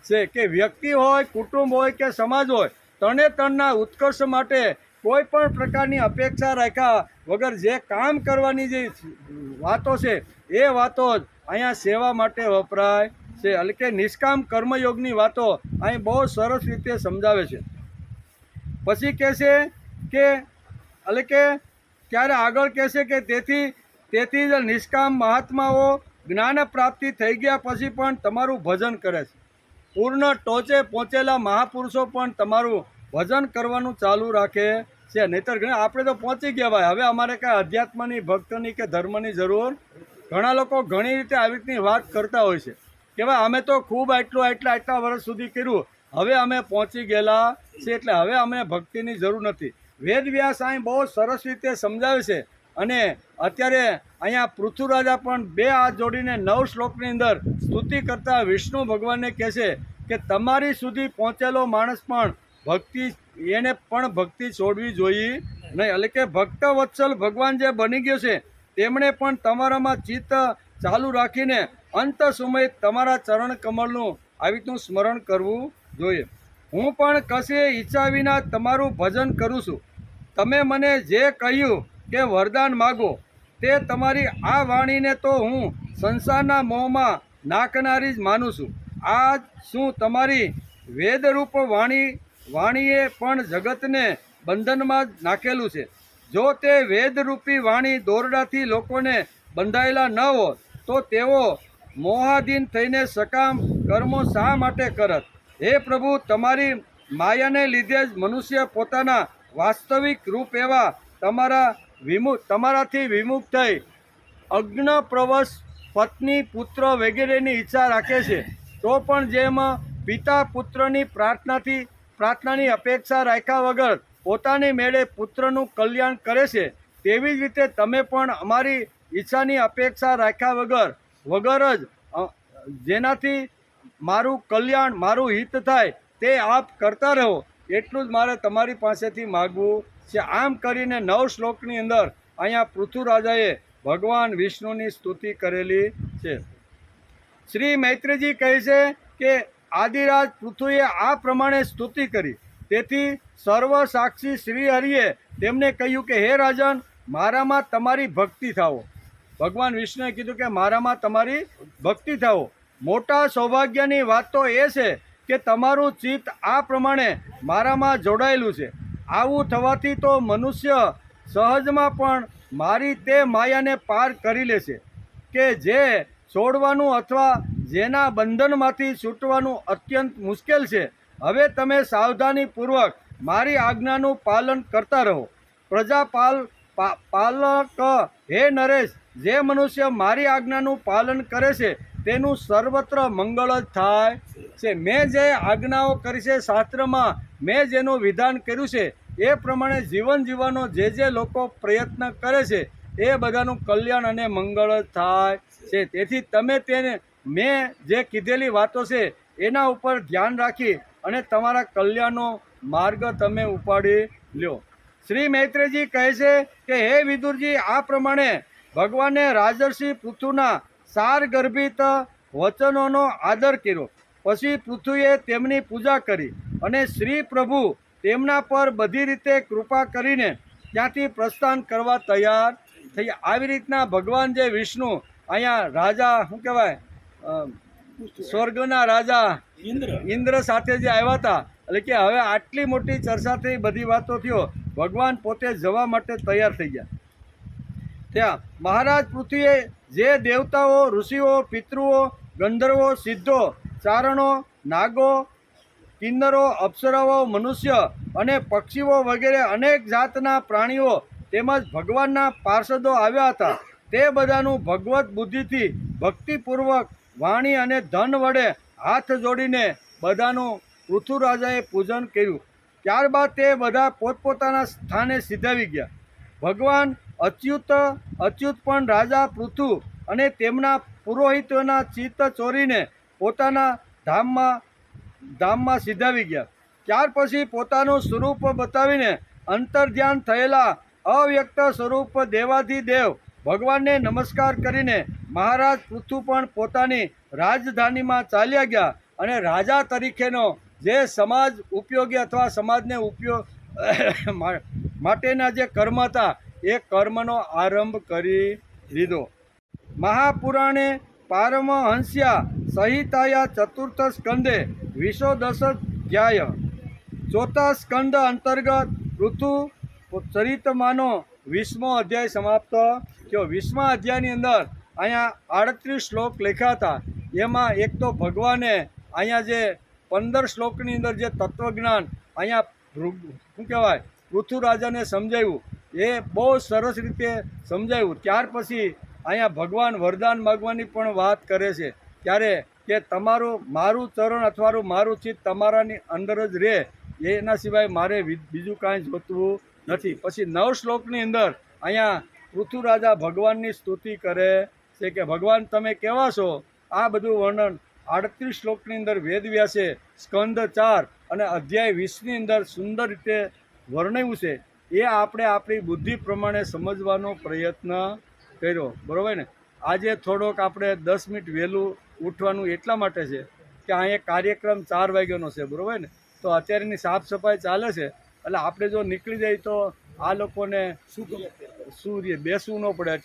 છે કે વ્યક્તિ હોય, કુટુંબ હોય કે સમાજ હોય, ત્રણે ત્રણના ઉત્કર્ષ માટે કોઈ પણ પ્રકારની અપેક્ષા રાખ્યા વગર જે કામ કરવાની જે વાતો છે એ વાતો જ અહીંયા સેવા માટે વપરાય છે. એટલે કે નિષ્કામ કર્મયોગની વાતો અહીં બહુ સરસ રીતે સમજાવે છે. પછી કહેશે કે એટલે કે ત્યારે આગળ કહેશે કે તેથી જ નિષ્કામ મહાત્માઓ જ્ઞાન પ્રાપ્તિ થઈ ગયા પછી પણ તમારું ભજન કરે છે. પૂર્ણ ટોચે પહોંચેલા મહાપુરુષો પણ તમારું ભજન કરવાનું ચાલુ રાખે છે. નહીંતર આપણે તો પહોંચી ગયા ભાઈ, હવે અમારે કાંઈ અધ્યાત્મની, ભક્તની કે ધર્મની જરૂર. ઘણા લોકો ઘણી રીતે આવી રીતની વાત કરતા હોય છે કે ભાઈ અમે તો ખૂબ આટલા વર્ષ સુધી કર્યું, હવે અમે પહોંચી ગયેલા છે એટલે હવે અમે ભક્તિની જરૂર નથી. વેદ વ્યાસ અહીં બહુ સરસ રીતે સમજાવે છે. અને અત્યારે અહીંયા પૃથ્વીરાજા પણ બે હાથ જોડીને 9 શ્લોકની અંદર સ્તુતિ કરતા વિષ્ણુ ભગવાનને કહે છે કે તમારી સુધી પહોંચેલો માણસ પણ એને પણ ભક્તિ છોડવી જોઈએ નહીં. એટલે કે ભક્ત વત્સલ ભગવાન જે બની ગયો છે તેમણે પણ તમારામાં ચિત્ત ચાલુ રાખીને અંત સમયે તમારા ચરણ કમળનું આવી રીતનું સ્મરણ કરવું જોઈએ. હું પણ કશે ઈચ્છા વિના તમારું ભજન કરું છું. તમે મને જે કહ્યું કે વરદાન માગો તે તમારી આ વાણીને તો હું સંસારના મોહમાં નાખનારી જ માનું છું. આ શું તમારી વેદરૂપ વાણીએ પણ જગતને બંધનમાં જ નાખેલું છે. જો તે વેદરૂપી વાણી દોરડાથી લોકોને બંધાયેલા ન હોત તો તેઓ મોહાધીન થઈને સકામ કર્મો શા માટે કરત? હે પ્રભુ, તમારી માયાને લીધે જ મનુષ્ય પોતાના વાસ્તવિક રૂપ એવા તમારાથી વિમુખ થઈ અજ્ઞપ્રવશ પત્ની, પુત્ર વગેરેની ઈચ્છા રાખે છે. તો પણ જેમ પિતા પુત્રની પ્રાર્થનાની અપેક્ષા રાખ્યા વગર પોતાની મેળે પુત્રનું કલ્યાણ કરે છે, તેવી જ રીતે તમે પણ અમારી ઈચ્છાની અપેક્ષા રાખ્યા વગર જ જેનાથી મારું કલ્યાણ, મારું હિત થાય તે આપ કરતા રહો, એટલું જ મારે તમારી પાસેથી માગવું છે. આમ કરીને 9 શ્લોકની અંદર અહીંયા પૃથ્વીરાજાએ ભગવાન વિષ્ણુની સ્તુતિ કરેલી છે. શ્રી મૈત્રેયજી કહે છે કે આદિરાજ પૃથ્વીએ આ પ્રમાણે સ્તુતિ કરી. તેથી સર્વ સાક્ષી શ્રી હરિએ તેમને કહ્યું કે હે રાજન, મારામાં તમારી ભક્તિ થાઓ. ભગવાન વિષ્ણુએ કીધું કે મારામાં તમારી ભક્તિ થાઓ. મોટા સૌભાગ્યની વાત તો એ છે કે તમારું ચિત્ત આ પ્રમાણે મારામાં જોડાયેલું છે. આવું થવાથી તો મનુષ્ય સહજમાં પણ મારી તે માયાને પાર કરી લે છે કે જે છોડવાનું અથવા જેના બંધનમાંથી છૂટવાનું અત્યંત મુશ્કેલ છે. હવે તમે સાવધાનીપૂર્વક મારી આજ્ઞાનું પાલન કરતા રહો. પાલક હે નરેશ, જે મનુષ્ય મારી આજ્ઞાનું પાલન કરે છે તેનું સર્વત્ર મંગળ જ થાય છે. મેં જે આજ્ઞાઓ કરી છે, શાસ્ત્રમાં મેં જેનું વિધાન કર્યું છે એ પ્રમાણે જીવન જીવવાનો જે લોકો પ્રયત્ન કરે છે એ બધાનું કલ્યાણ અને મંગળ જ થાય છે. તેથી તમે મેં જે કીધેલી વાતો છે એના ઉપર ધ્યાન રાખી અને તમારા કલ્યાણનો માર્ગ તમે ઉપાડી લ્યો. શ્રી મૈત્રેયજી કહે છે કે હે વિદુરજી, આ પ્રમાણે ભગવાને રાજર્ષિ પૃથુના સારગર્ભિત વચનોનો આદર કર્યો. પછી પૃથ્વીએ તેમની પૂજા કરી અને શ્રી પ્રભુ તેમના પર બધી રીતે કૃપા કરીને ત્યાંથી પ્રસ્થાન કરવા તૈયાર થઈ. આવી રીતના ભગવાન જે વિષ્ણુ અહીંયા રાજા શું કહેવાય સ્વર્ગના રાજા ઇન્દ્ર સાથે જે આવ્યા હતા, એટલે કે હવે આટલી મોટી ચર્ચા થઈ, બધી વાતો થયો, ભગવાન પોતે જવા માટે તૈયાર થઈ ગયા. ત્યાં મહારાજ પૃથ્વીએ જે દેવતાઓ, ઋષિઓ, પિતૃઓ, ગંધર્વો, સિદ્ધો, ચારણો, નાગો, કિન્નરો, અપ્સરાઓ, મનુષ્ય અને પક્ષીઓ વગેરે અનેક જાતના પ્રાણીઓ તેમજ ભગવાનના પાર્ષદો આવ્યા હતા, તે બધાનું ભગવત બુદ્ધિથી ભક્તિપૂર્વક વાણી અને ધન વડે હાથ જોડીને બધાનું પૃથુરાજાએ પૂજન કર્યું. ત્યારબાદ તે બધા પોતપોતાના સ્થાને સિધાવી ગયા. ભગવાન અચ્યુત પણ રાજા પૃથુ અને તેમના પુરોહિતોના ચિત્ત ચોરીને પોતાના ધામમાં સિધાવી ગયા. ત્યાર પછી પોતાનું સ્વરૂપ બતાવીને અંતર્ધ્યાન થયેલા અવ્યક્ત સ્વરૂપ દેવાધિદેવ ભગવાનને નમસ્કાર કરીને મહારાજ પૃથુ પણ પોતાની રાજધાનીમાં ચાલ્યા ગયા અને રાજા તરીકેનો જે સમાજ ઉપયોગી અથવા સમાજને ઉપયોગ માટેના જે કર્મ હતા એ કર્મનો આરંભ કરી દીધો. મહાપુરાણે પારમહંસ્યા સંહિતાયા ચતુર્થ સ્કંદે વિશોદશાધ્યાય ચોથા સ્કંદ અંતર્ગત પૃથુ ચરિતમાંનો 20મો અધ્યાય સમાપ્ત થયો. 20મા અધ્યાયની અંદર અહીંયા 38 શ્લોક લખ્યા હતા. એમાં એક તો ભગવાને અહીંયા જે 15 શ્લોકની અંદર જે તત્વજ્ઞાન અહીંયા શું કહેવાય પૃથુરાજાને સમજાવ્યું, એ બહુ સરસ રીતે સમજાવ્યું. ત્યાર પછી અહીંયા ભગવાન વરદાન માગવાની પણ વાત કરે છે, ત્યારે કે મારું ચરણ અથવા મારું ચિત્ત તમારાની અંદર જ રહે, એના સિવાય મારે બીજું કાંઈ જોતું નથી. પછી 9 શ્લોકની અંદર અહીંયા પૃથુરાજા ભગવાનની સ્તુતિ કરે છે કે ભગવાન તમે કેવા છો. આ બધું વર્ણન 38 શ્લોકની અંદર વેદવ્યાસે સ્કંદ 4 અને અધ્યાય 20ની અંદર સુંદર રીતે વર્ણવ્યું છે. એ આપણે આપણી બુદ્ધિ પ્રમાણે સમજવાનો પ્રયત્ન કર્યો, બરાબર ને. આજે થોડોક આપણે 10 મિનિટ વહેલું ઉઠવાનું એટલા માટે છે કે અહીંયા કાર્યક્રમ 4 વાગ્યાનો છે, બરાબર ને. તો અત્યારેની સાફ સફાઈ ચાલે છે, એટલે આપણે જો નીકળી જાય તો આ લોકોને શું બેસવું ન પડે.